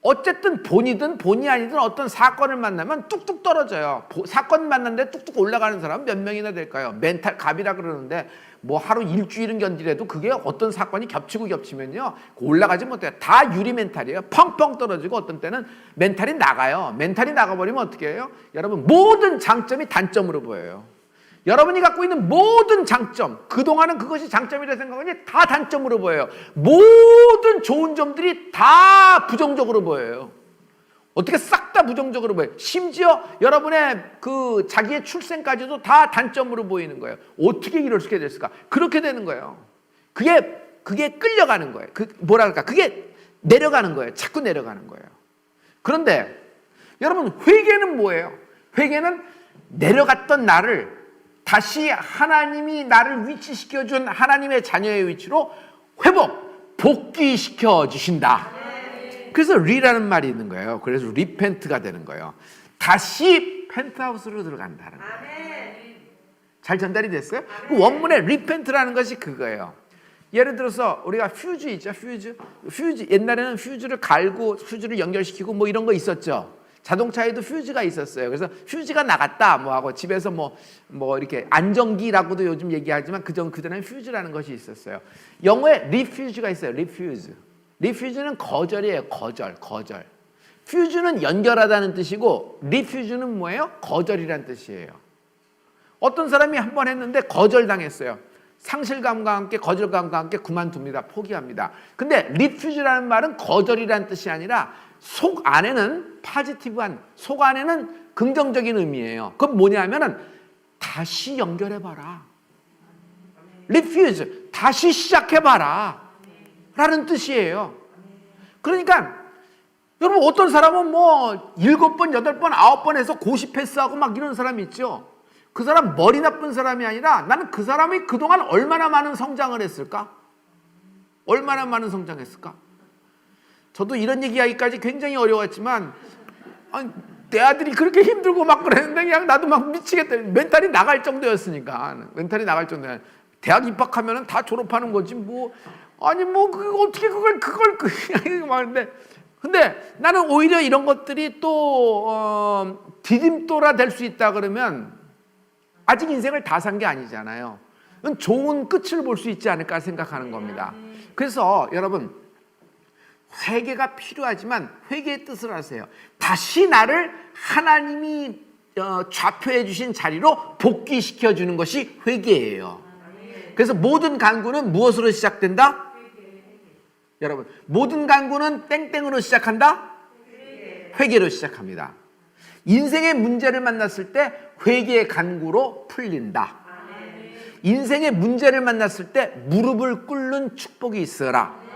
어쨌든 본이든 본이 아니든 어떤 사건을 만나면 뚝뚝 떨어져요. 사건 만났는데 뚝뚝 올라가는 사람은 몇 명이나 될까요? 멘탈 갑이라 그러는데 뭐 하루 일주일은 견디래도 그게 어떤 사건이 겹치면요 올라가지 못해요. 다 유리 멘탈이에요. 펑펑 떨어지고 어떤 때는 멘탈이 나가요. 멘탈이 나가버리면 어떻게 해요? 여러분 모든 장점이 단점으로 보여요. 여러분이 갖고 있는 모든 장점, 그동안은 그것이 장점이라 생각하니 다 단점으로 보여요. 모든 좋은 점들이 다 부정적으로 보여요. 어떻게 싹 다 부정적으로 보여요. 심지어 여러분의 그 자기의 출생까지도 다 단점으로 보이는 거예요. 어떻게 이럴 수가 됐을까? 그렇게 되는 거예요. 그게 끌려가는 거예요. 뭐랄까? 그게 내려가는 거예요. 자꾸 내려가는 거예요. 그런데 여러분 회개는 뭐예요? 회개는 내려갔던 나를 다시 하나님이 나를 위치시켜준 하나님의 자녀의 위치로 복귀시켜 주신다. 그래서 리라는 말이 있는 거예요. 그래서 리펜트가 되는 거예요. 다시 펜트하우스로 들어간다는 거예요. 잘 전달이 됐어요? 그 원문의 리펜트라는 것이 그거예요. 예를 들어서 우리가 퓨즈 있죠. 퓨즈 옛날에는 퓨즈를 갈고 퓨즈를 연결시키고 뭐 이런 거 있었죠. 자동차에도 퓨즈가 있었어요. 그래서 퓨즈가 나갔다 뭐 하고 집에서 뭐 이렇게 안정기라고도 요즘 얘기하지만 그전에는 퓨즈라는 것이 있었어요. 영어에 리퓨즈가 있어요. 리퓨즈는 거절이에요. 거절. 퓨즈는 연결하다는 뜻이고 리퓨즈는 뭐예요? 거절이라는 뜻이에요. 어떤 사람이 한 번 했는데 거절당했어요. 상실감과 함께 거절감과 함께 그만둡니다. 포기합니다. 근데 리퓨즈라는 말은 거절이라는 뜻이 아니라 속 안에는 파지티브한, 속 안에는 긍정적인 의미예요. 그건 뭐냐면은 다시 연결해봐라. 리퓨즈, 다시 시작해봐라 라는 뜻이에요. 그러니까 여러분 어떤 사람은 뭐 7번, 8번, 9번 해서 고시 패스하고 막 이런 사람이 있죠. 그 사람 머리 나쁜 사람이 아니라 나는 그 사람이 그동안 얼마나 많은 성장을 했을까? 얼마나 많은 성장했을까? 저도 이런 얘기하기까지 굉장히 어려웠지만 내 아들이 그렇게 힘들고 막 그랬는데 그냥 나도 막 미치겠다. 멘탈이 나갈 정도였으니까. 멘탈이 나갈 정도야. 대학 입학하면 다 졸업하는 거지 뭐. 아니 뭐 어떻게 그걸 그냥 말인데. 근데 나는 오히려 이런 것들이 또 디딤돌아 될 수 있다 그러면 아직 인생을 다 산 게 아니잖아요. 좋은 끝을 볼 수 있지 않을까 생각하는 겁니다. 그래서 여러분 회개가 필요하지만 회개의 뜻을 아세요. 다시 나를 하나님이 좌표해 주신 자리로 복귀시켜 주는 것이 회개예요. 그래서 모든 간구는 무엇으로 시작된다? 여러분 모든 간구는 땡땡으로 시작한다? 회개로 시작합니다. 인생의 문제를 만났을 때 회개의 간구로 풀린다. 인생의 문제를 만났을 때 무릎을 꿇는 축복이 있어라.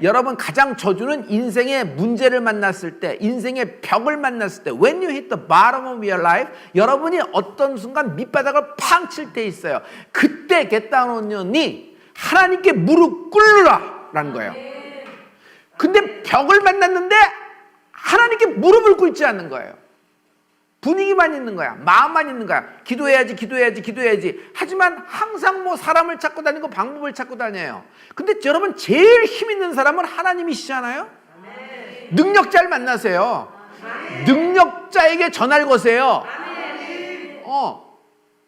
여러분 가장 저주는 인생의 문제를 만났을 때, 인생의 벽을 만났을 때, when you hit the bottom of your life, 여러분이 어떤 순간 밑바닥을 팡 칠 때 있어요. 그때 get down on your knee, 하나님께 무릎 꿇으라 라는 거예요. 근데 벽을 만났는데 하나님께 무릎을 꿇지 않는 거예요. 분위기만 있는 거야. 마음만 있는 거야. 기도해야지. 하지만 항상 뭐 사람을 찾고 다니고 방법을 찾고 다녀요. 근데 여러분 제일 힘 있는 사람은 하나님이시잖아요. 능력자를 만나세요. 능력자에게 전화를 거세요.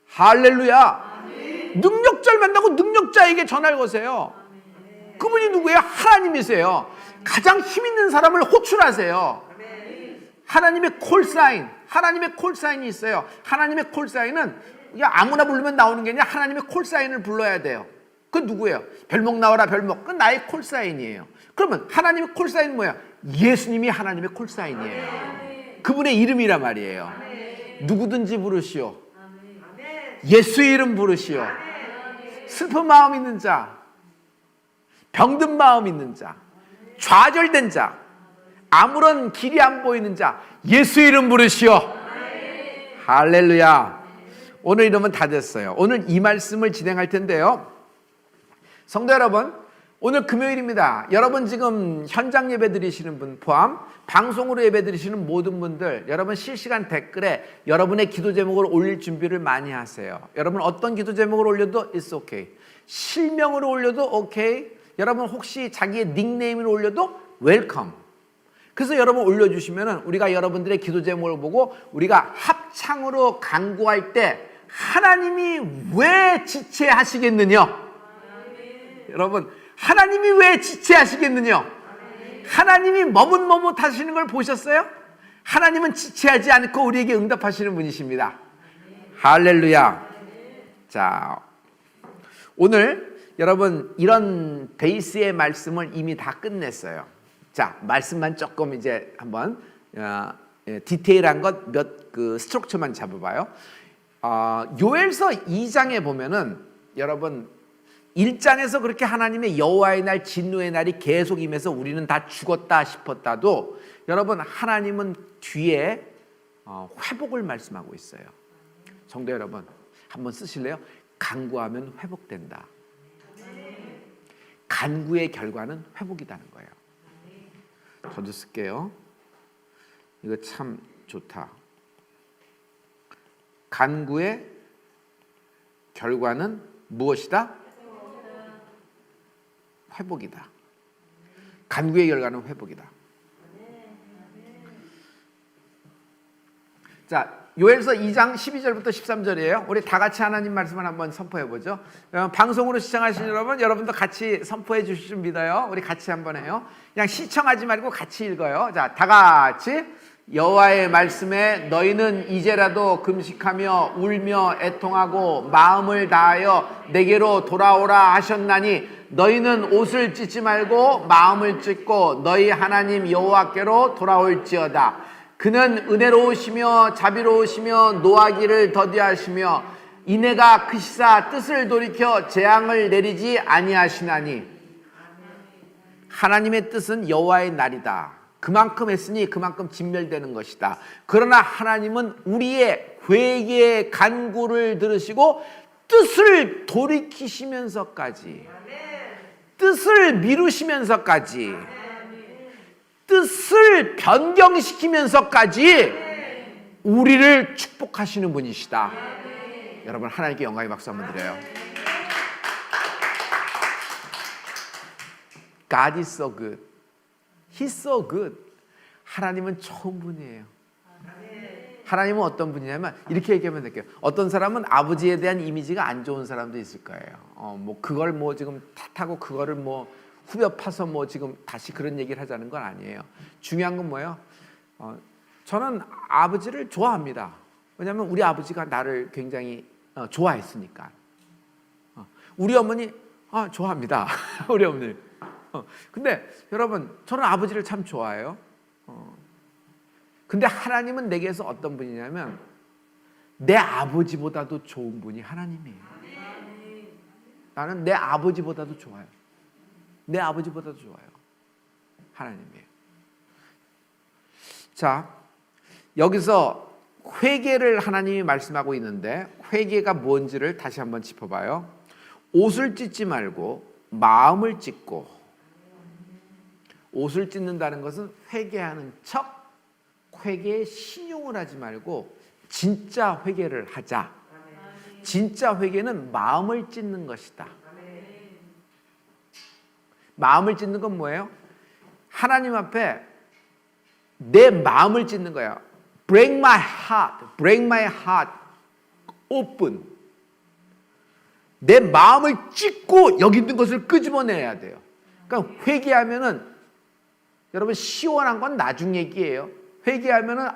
할렐루야. 능력자를 만나고 능력자에게 전화를 거세요. 그분이 누구예요? 하나님이세요. 가장 힘 있는 사람을 호출하세요. 하나님의 콜사인, 하나님의 콜사인이 있어요. 하나님의 콜사인은 그냥 아무나 부르면 나오는 게 아니라 하나님의 콜사인을 불러야 돼요. 그건 누구예요? 별목 나와라 별목. 그건 나의 콜사인이에요. 그러면 하나님의 콜사인은 뭐야? 예수님이 하나님의 콜사인이에요. 그분의 이름이란 말이에요. 누구든지 부르시오. 예수의 이름 부르시오. 슬픈 마음 있는 자, 병든 마음 있는 자, 좌절된 자, 아무런 길이 안 보이는 자, 예수 이름 부르시오. 할렐루야. 오늘 이러면 다 됐어요. 오늘 이 말씀을 진행할 텐데요. 성도 여러분, 오늘 금요일입니다. 여러분 지금 현장 예배 드리시는 분 포함 방송으로 예배 드리시는 모든 분들, 여러분 실시간 댓글에 여러분의 기도 제목을 올릴 준비를 많이 하세요. 여러분 어떤 기도 제목을 올려도 it's okay. 실명으로 올려도 okay. 여러분 혹시 자기의 닉네임을 올려도 welcome. 그래서 여러분 올려주시면은 우리가 여러분들의 기도 제목을 보고 우리가 합창으로 간구할 때 하나님이 왜 지체하시겠느냐? 여러분, 하나님이 왜 지체하시겠느냐? 하나님이 머뭇머뭇하시는 걸 보셨어요? 하나님은 지체하지 않고 우리에게 응답하시는 분이십니다. 할렐루야. 자, 오늘 여러분 이런 베이스의 말씀을 이미 다 끝냈어요. 자, 말씀만 조금 이제 한번 디테일한 것 몇 스트럭처만 잡아봐요. 요엘서 2장에 보면은 여러분 1장에서 그렇게 하나님의 여호와의 날 진노의 날이 계속 임해서 우리는 다 죽었다 싶었다도 여러분 하나님은 뒤에 회복을 말씀하고 있어요. 성도 여러분 한번 쓰실래요? 간구하면 회복된다. 간구의 결과는 회복이라는 거예요. 저도 쓸게요. 이거 참 좋다. 간구의 결과는 무엇이다? 회복이다. 간구의 결과는 회복이다. 자, 요엘서 2장 12절부터 13절이에요. 우리 다 같이 하나님 말씀을 한번 선포해 보죠. 방송으로 시청하시는 여러분도 같이 선포해 주실 줄 믿어요. 우리 같이 한번 해요. 그냥 시청하지 말고 같이 읽어요. 자, 다 같이. 여호와의 말씀에 너희는 이제라도 금식하며 울며 애통하고 마음을 다하여 내게로 돌아오라 하셨나니 너희는 옷을 찢지 말고 마음을 찢고 너희 하나님 여호와께로 돌아올지어다. 그는 은혜로우시며 자비로우시며 노하기를 더디하시며 이내가 크시사 뜻을 돌이켜 재앙을 내리지 아니하시나니. 하나님의 뜻은 여호와의 날이다. 그만큼 했으니 그만큼 진멸되는 것이다. 그러나 하나님은 우리의 회개의 간구를 들으시고 뜻을 돌이키시면서까지, 뜻을 미루시면서까지, 뜻을 변경시키면서까지 우리를 축복하시는 분이시다. 여러분 하나님께 영광의 박수 한번 드려요. God is so good. He's so good. 하나님은 좋은 분이에요. 하나님은 어떤 분이냐면 이렇게 얘기하면 될게요. 어떤 사람은 아버지에 대한 이미지가 안 좋은 사람도 있을 거예요. 뭐 그걸 뭐 지금 탓하고 그거를 뭐 후벼 파서 뭐 지금 다시 그런 얘기를 하자는 건 아니에요. 중요한 건 뭐예요? 저는 아버지를 좋아합니다. 왜냐하면 우리 아버지가 나를 굉장히 좋아했으니까. 우리 어머니 좋아합니다. 우리 어머니. 근데 여러분 저는 아버지를 참 좋아해요. 근데 하나님은 내게서 어떤 분이냐면 내 아버지보다도 좋은 분이 하나님이에요. 나는 내 아버지보다도 좋아요. 내 아버지보다도 좋아요. 하나님이에요. 자, 여기서 회개를 하나님이 말씀하고 있는데 회개가 뭔지를 다시 한번 짚어봐요. 옷을 찢지 말고 마음을 찢고. 옷을 찢는다는 것은 회개하는 척, 회개에 신용을 하지 말고 진짜 회개를 하자. 진짜 회개는 마음을 찢는 것이다. 마음을 찢는 건 뭐예요? 하나님 앞에 내 마음을 찢는 거예요. Break my heart, break my heart open. 내 마음을 찢고 여기 있는 것을 끄집어내야 돼요. 그러니까 회개하면은 여러분 시원한 건 나중 얘기예요. 회개하면은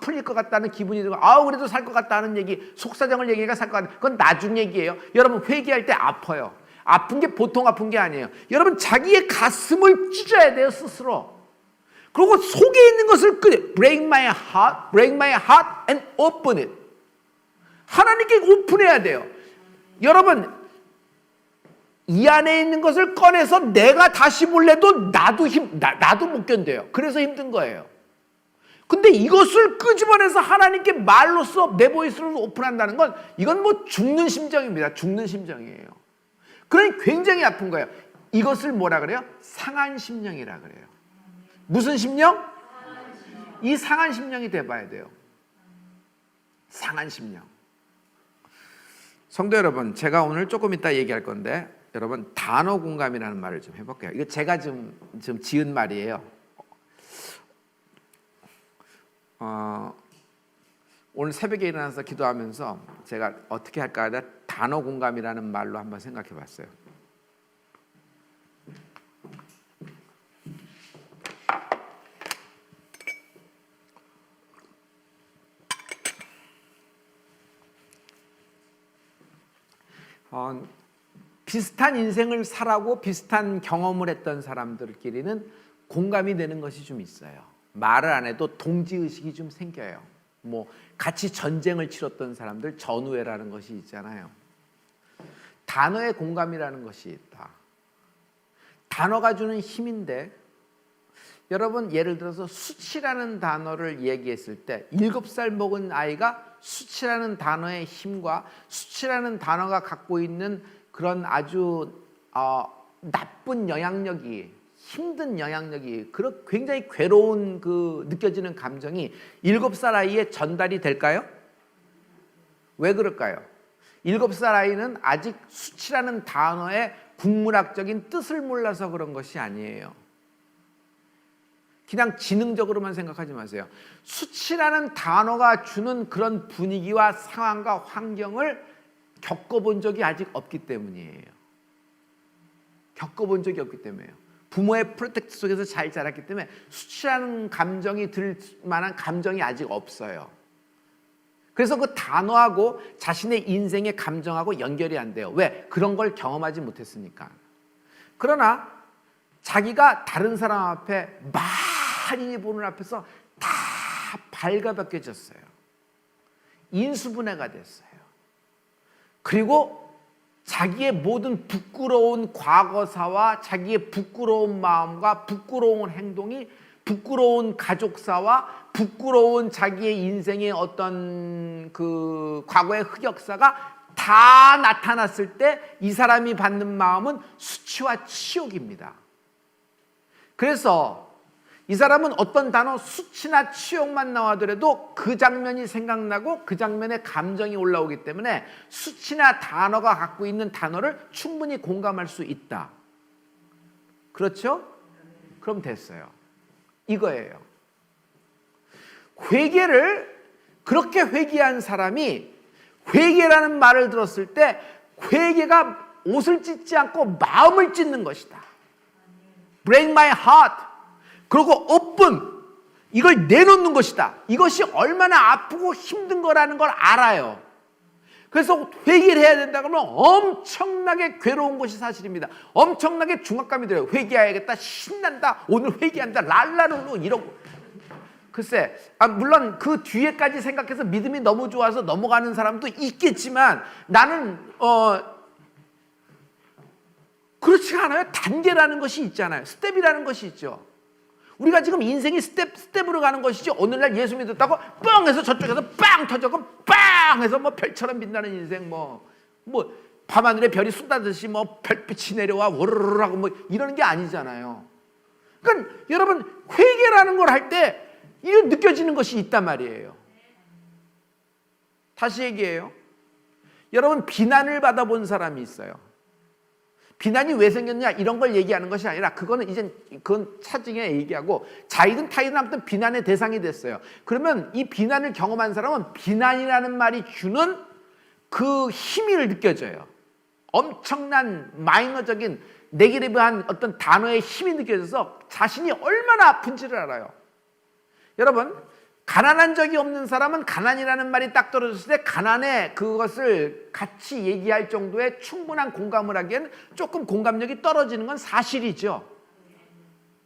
풀릴 것 같다는 기분이 들고 그래도 살 것 같다는 얘기, 속사정을 얘기가 살 것 같다. 그건 나중 얘기예요. 여러분 회개할 때 아파요. 아픈 게 보통 아픈 게 아니에요. 여러분 자기의 가슴을 찢어야 돼요 스스로. 그리고 속에 있는 것을 break my heart and open it. 하나님께 오픈해야 돼요. 여러분 이 안에 있는 것을 꺼내서 내가 다시 볼래도 나도 못 견뎌요. 그래서 힘든 거예요. 근데 이것을 끄집어내서 하나님께 말로써 내 보이스로 오픈한다는 건 이건 뭐 죽는 심정입니다. 죽는 심정이에요. 그러니 굉장히 아픈 거예요. 이것을 뭐라 그래요? 상한 심령이라 그래요. 무슨 심령? 이 상한 심령이 돼봐야 돼요. 상한 심령. 성도 여러분, 제가 오늘 조금 이따 얘기할 건데 여러분 단어 공감이라는 말을 좀 해볼게요. 이거 제가 좀 지은 말이에요. 오늘 새벽에 일어나서 기도하면서 제가 어떻게 할까 하다 단어 공감이라는 말로 한번 생각해 봤어요. 비슷한 인생을 살아고 비슷한 경험을 했던 사람들끼리는 공감이 되는 것이 좀 있어요. 말을 안 해도 동지의식이 좀 생겨요. 뭐 같이 전쟁을 치렀던 사람들, 전우회라는 것이 있잖아요. 단어의 공감이라는 것이 있다. 단어가 주는 힘인데, 여러분 예를 들어서 수치라는 단어를 얘기했을 때 7살 먹은 아이가 수치라는 단어의 힘과 수치라는 단어가 갖고 있는 그런 아주 나쁜 영향력이, 힘든 영향력이, 그런 굉장히 괴로운 그 느껴지는 감정이 7살 아이에 전달이 될까요? 왜 그럴까요? 7살 아이는 아직 수치라는 단어의 국문학적인 뜻을 몰라서 그런 것이 아니에요. 그냥 지능적으로만 생각하지 마세요. 수치라는 단어가 주는 그런 분위기와 상황과 환경을 겪어본 적이 아직 없기 때문이에요. 겪어본 적이 없기 때문이에요. 부모의 프로텍트 속에서 잘 자랐기 때문에 수치라는 감정이 들 만한 감정이 아직 없어요. 그래서 그 단어하고 자신의 인생의 감정하고 연결이 안 돼요. 왜? 그런 걸 경험하지 못했으니까. 그러나 자기가 다른 사람 앞에 많이 보는 앞에서 다 발가벗겨졌어요. 인수분해가 됐어요. 그리고 자기의 모든 부끄러운 과거사와 자기의 부끄러운 마음과 부끄러운 행동이, 부끄러운 가족사와 부끄러운 자기의 인생의 어떤 그 과거의 흑역사가 다 나타났을 때 이 사람이 받는 마음은 수치와 치욕입니다. 그래서 이 사람은 어떤 단어, 수치나 치욕만 나와더라도 그 장면이 생각나고 그 장면에 감정이 올라오기 때문에 수치나 단어가 갖고 있는 단어를 충분히 공감할 수 있다. 그렇죠? 그럼 됐어요. 이거예요. 회개를 그렇게 회개한 사람이 회개라는 말을 들었을 때 회개가 옷을 찢지 않고 마음을 찢는 것이다. Break my heart. 그리고 open. 이걸 내놓는 것이다. 이것이 얼마나 아프고 힘든 거라는 걸 알아요. 그래서 회개를 해야 된다 그러면 엄청나게 괴로운 것이 사실입니다. 엄청나게 중압감이 들어요. 회개해야겠다. 신난다. 오늘 회개한다. 랄라룰루 이러고. 글쎄, 물론 그 뒤에까지 생각해서 믿음이 너무 좋아서 넘어가는 사람도 있겠지만 나는 그렇지가 않아요. 단계라는 것이 있잖아요. 스텝이라는 것이 있죠. 우리가 지금 인생이 스텝으로 가는 것이지 오늘날 예수 믿었다고 뻥 해서 저쪽에서 빵 터져고 빵 해서 뭐 별처럼 빛나는 인생 뭐 밤하늘에 별이 쏟아듯이 뭐 별빛이 내려와 워르르 하고 뭐 이러는 게 아니잖아요. 그러니까 여러분 회개라는 걸 할 때 이런 느껴지는 것이 있단 말이에요. 다시 얘기해요. 여러분 비난을 받아본 사람이 있어요. 비난이 왜 생겼냐 이런 걸 얘기하는 것이 아니라 그거는 이제 그건 차징에 얘기하고 자이든 타이든 아무튼 비난의 대상이 됐어요. 그러면 이 비난을 경험한 사람은 비난이라는 말이 주는 그 힘을 느껴져요. 엄청난 마이너적인 네거티브한 어떤 단어의 힘이 느껴져서 자신이 얼마나 아픈지를 알아요. 여러분 가난한 적이 없는 사람은 가난이라는 말이 딱 떨어졌을 때 가난의 그것을 같이 얘기할 정도의 충분한 공감을 하기엔 조금 공감력이 떨어지는 건 사실이죠.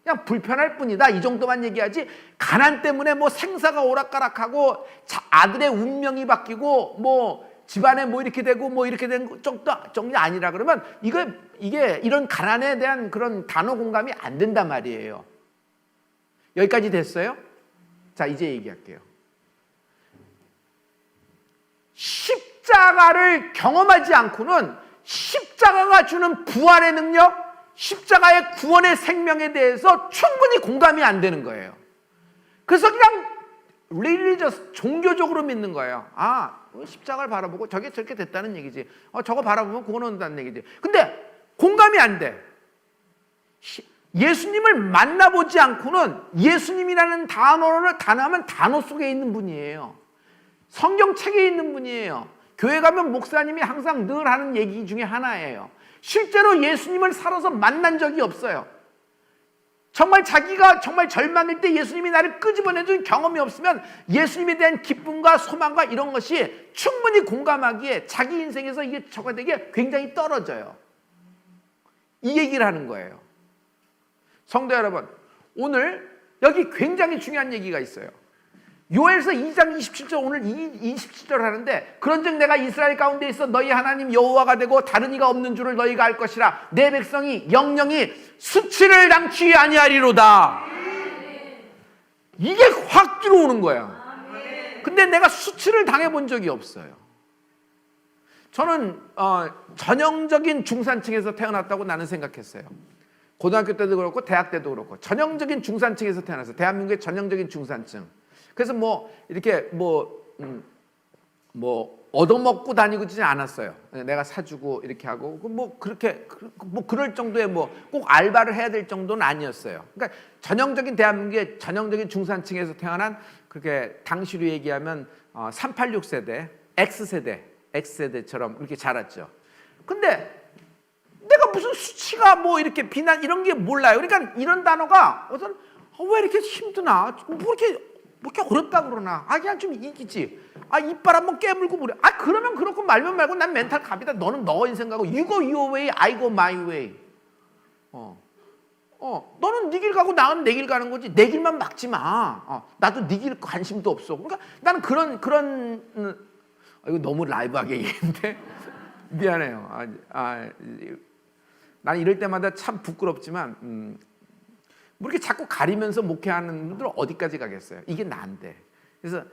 그냥 불편할 뿐이다 이 정도만 얘기하지 가난 때문에 뭐 생사가 오락가락하고 아들의 운명이 바뀌고 뭐 집안에 뭐 이렇게 되고 뭐 이렇게 된 정도 아니라 그러면 이게 이런 가난에 대한 그런 단어 공감이 안 된단 말이에요. 여기까지 됐어요? 자 이제 얘기할게요. 십자가를 경험하지 않고는 십자가가 주는 부활의 능력, 십자가의 구원의 생명에 대해서 충분히 공감이 안 되는 거예요. 그래서 그냥 religious, 종교적으로 믿는 거예요. 십자가를 바라보고 저게 저렇게 됐다는 얘기지. 저거 바라보면 구원 온다는 얘기지. 근데 공감이 안 돼. 예수님을 만나보지 않고는 예수님이라는 단어하면 단어 속에 있는 분이에요. 성경책에 있는 분이에요. 교회 가면 목사님이 항상 늘 하는 얘기 중에 하나예요. 실제로 예수님을 살아서 만난 적이 없어요. 정말 자기가 정말 절망일 때 예수님이 나를 끄집어내준 경험이 없으면 예수님에 대한 기쁨과 소망과 이런 것이 충분히 공감하기에 자기 인생에서 이게 적화되기에 굉장히 떨어져요. 이 얘기를 하는 거예요. 성도 여러분, 오늘 여기 굉장히 중요한 얘기가 있어요. 요엘서 2장 27절, 오늘 27절 하는데, 그런즉 내가 이스라엘 가운데 있어 너희 하나님 여호와가 되고 다른 이가 없는 줄을 너희가 알 것이라. 내 백성이 영영이 수치를 당치 아니하리로다. 이게 확 들어오는 거야. 근데 내가 수치를 당해본 적이 없어요. 저는 전형적인 중산층에서 태어났다고 나는 생각했어요. 고등학교 때도 그렇고 대학 때도 그렇고 전형적인 중산층에서 태어났어요. 대한민국의 전형적인 중산층. 그래서 이렇게 얻어먹고 다니지 않았어요. 내가 사주고 이렇게 하고 그렇게 그럴 정도의 꼭 알바를 해야 될 정도는 아니었어요. 그러니까 전형적인 대한민국의 전형적인 중산층에서 태어난, 그렇게 당시로 얘기하면 386세대, X세대처럼 이렇게 자랐죠. 근데 내가 무슨 수치가 이렇게 비난 이런 게 몰라요. 그러니까 이런 단어가 우선 왜 이렇게 힘드나? 뭐 이렇게 어렵다 그러나? 그냥 좀 이기지. 이빨 한번 깨물고 그래. 그러면 그렇고 말면 말고 난 멘탈 갑이다. 너는 너 인생가고 you go your way, I go my way. 너는 네 길 가고 나는 내 길 가는 거지. 내 길만 막지 마. 나도 네 길 관심도 없어. 그러니까 나는 그런 이거 너무 라이브하게 얘기했는데 미안해요. 난 이럴 때마다 참 부끄럽지만 이렇게 자꾸 가리면서 목회하는 분들 어디까지 가겠어요? 이게 난데. 그래서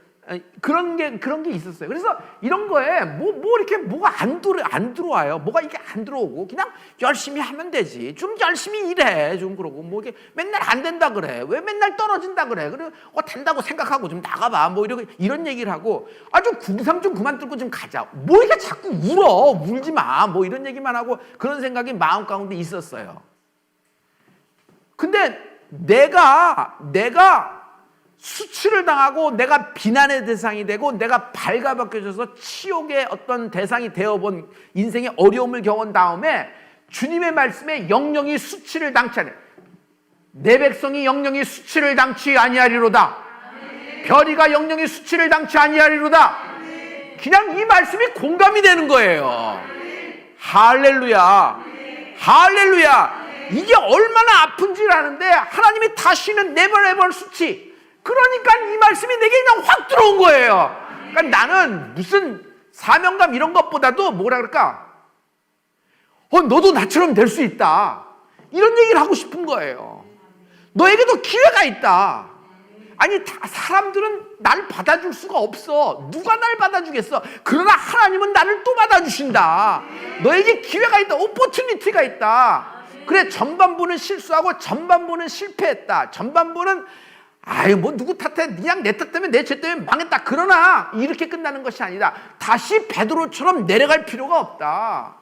그런 게 있었어요. 그래서 이런 거에 이렇게 뭐가 안 들어와요. 뭐가 이게 안 들어오고 그냥 열심히 하면 되지. 좀 열심히 일해. 좀 그러고 이게 맨날 안 된다 그래. 왜 맨날 떨어진다 그래. 그래 된다고 생각하고 좀 나가봐. 이런 얘기를 하고 좀 궁상 좀 그만 들고 좀 가자. 이게 자꾸 울지 마. 이런 얘기만 하고 그런 생각이 마음 가운데 있었어요. 근데 내가 수치를 당하고 내가 비난의 대상이 되고 내가 발가벗겨져서 치욕의 어떤 대상이 되어본 인생의 어려움을 겪은 다음에 주님의 말씀에 영영이 수치를 당치 아니, 내 백성이 영영이 수치를 당치 아니하리로다. 별이가 영영이 수치를 당치 아니하리로다. 그냥 이 말씀이 공감이 되는 거예요. 할렐루야. 할렐루야. 이게 얼마나 아픈지를 아는데 하나님이 다시는 never 수치. 그러니까 이 말씀이 내게 그냥 확 들어온 거예요. 그러니까 나는 무슨 사명감 이런 것보다도 뭐라 그럴까? 너도 나처럼 될 수 있다. 이런 얘기를 하고 싶은 거예요. 너에게도 기회가 있다. 사람들은 나를 받아줄 수가 없어. 누가 날 받아주겠어? 그러나 하나님은 나를 또 받아주신다. 너에게 기회가 있다. 오퍼튜니티가 있다. 그래, 전반부는 실수하고 전반부는 실패했다. 전반부는 누구 탓해? 그냥 내 탓 때문에 내 죄 때문에 망했다. 그러나 이렇게 끝나는 것이 아니다. 다시 베드로처럼 내려갈 필요가 없다.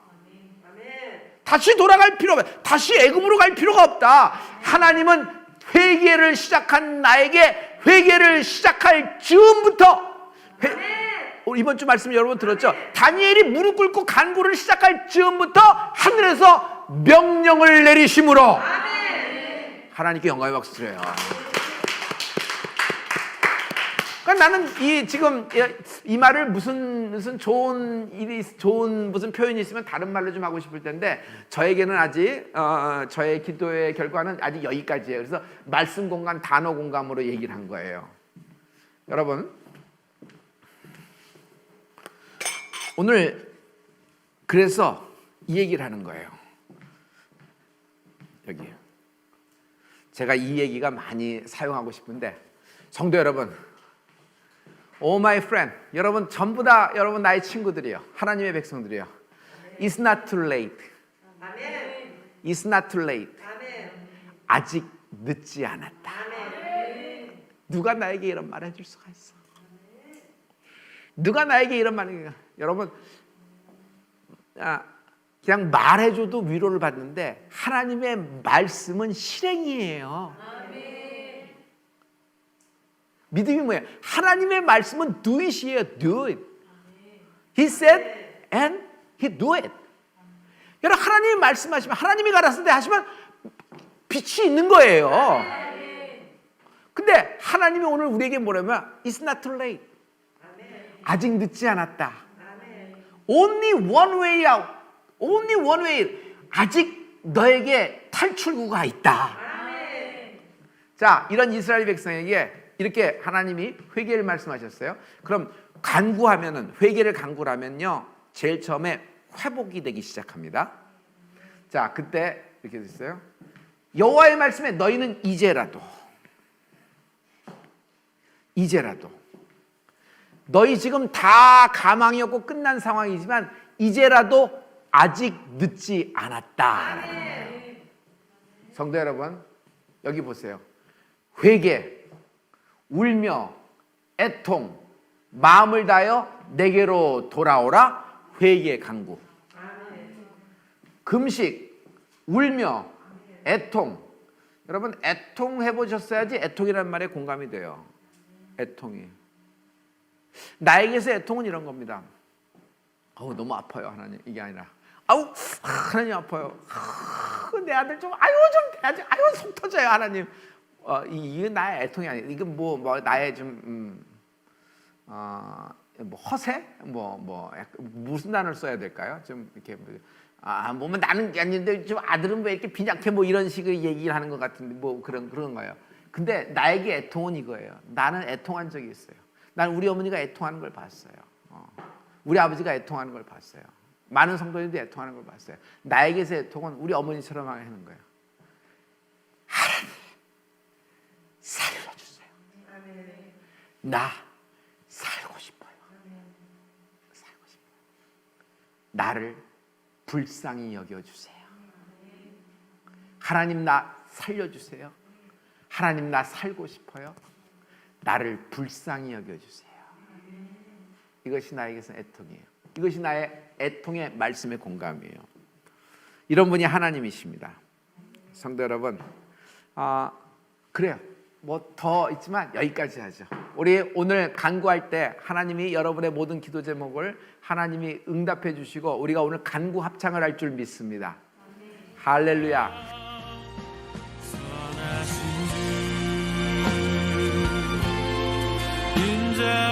다시 돌아갈 필요가 없다. 다시 애굽으로 갈 필요가 없다. 하나님은 회개를 시작한 나에게 회개를 시작할 즈음부터 이번 주 말씀 여러분 들었죠? 다니엘이 무릎 꿇고 간구를 시작할 즈음부터 하늘에서 명령을 내리심으로 하나님께 영광의 박수 드려요. 그러니까 나는 지금 이 말을 무슨 좋은 무슨 표현이 있으면 다른 말로 좀 하고 싶을 텐데 저에게는 아직 저의 기도의 결과는 아직 여기까지예요. 그래서 말씀 공감, 단어 공감으로 얘기를 한 거예요. 여러분, 오늘 그래서 이 얘기를 하는 거예요. 여기 제가 이 얘기가 많이 사용하고 싶은데 성도 여러분, Oh my friend, 여러분 전부 다 여러분 나의 친구들이요, 하나님의 백성들이요. It's not too late. It's not too late. 아직 늦지 않았다. 누가 나에게 이런 말 해줄 수가 있어? 누가 나에게 이런 말을? 여러분, 그냥 말해줘도 위로를 받는데 하나님의 말씀은 실행이에요. 믿음이 뭐예요? 하나님의 말씀은 do it이에요. do it. He said and he do it. 여러분 하나님이 말씀하시면 하나님이 가라사대 하시면 빛이 있는 거예요. 근데 하나님이 오늘 우리에게 뭐라면 It's not too late. 아직 늦지 않았다. Only one way out. Only one way. 아직 너에게 탈출구가 있다. 자, 이런 이스라엘 백성에게 이렇게 하나님이 회개를 말씀하셨어요. 그럼 간구하면은 회개를 간구를 하면요 제일 처음에 회복이 되기 시작합니다. 자, 그때 이렇게 됐어요. 여호와의 말씀에 너희는 이제라도 너희 지금 다 가망이 없고 끝난 상황이지만 이제라도 아직 늦지 않았다. 성도 여러분, 여기 보세요. 회개, 울며 애통, 마음을 다하여 내게로 돌아오라. 회개 간구. 금식, 울며 애통. 여러분 애통 해보셨어야지 애통이라는 말에 공감이 돼요. 애통이. 나에게서 애통은 이런 겁니다. 너무 아파요 하나님. 이게 아니라 하나님 아파요. 내 아들 좀 좀 돼야지. 속 터져요 하나님. 이게 나의 애통이 아니에요. 이건 뭐 나의 좀 허세? 무슨 단어를 써야 될까요? 좀 이렇게 뭐면 나는 게 아닌데 좀 아들은 왜 이렇게 빈약해 이런 식의 얘기를 하는 것 같은데 그런 거예요. 근데 나에게 애통은 이거예요. 나는 애통한 적이 있어요. 난 우리 어머니가 애통하는 걸 봤어요. 우리 아버지가 애통하는 걸 봤어요. 많은 성도님들이 애통하는 걸 봤어요. 나에게서 애통은 우리 어머니처럼 하는 거예요. 하나님 살려주세요. 나 살고 싶어요. 나를 불쌍히 여겨주세요. 하나님 나 살려주세요. 하나님 나 살고 싶어요. 나를 불쌍히 여겨주세요. 이것이 나에게서 애통이에요. 이것이 나의 애통의 말씀의 공감이에요. 이런 분이 하나님이십니다. 성도 여러분, 그래요. 뭐 더 있지만 여기까지 하죠. 우리 오늘 간구할 때 하나님이 여러분의 모든 기도 제목을 하나님이 응답해 주시고 우리가 오늘 간구 합창을 할 줄 믿습니다. 할렐루야. 인자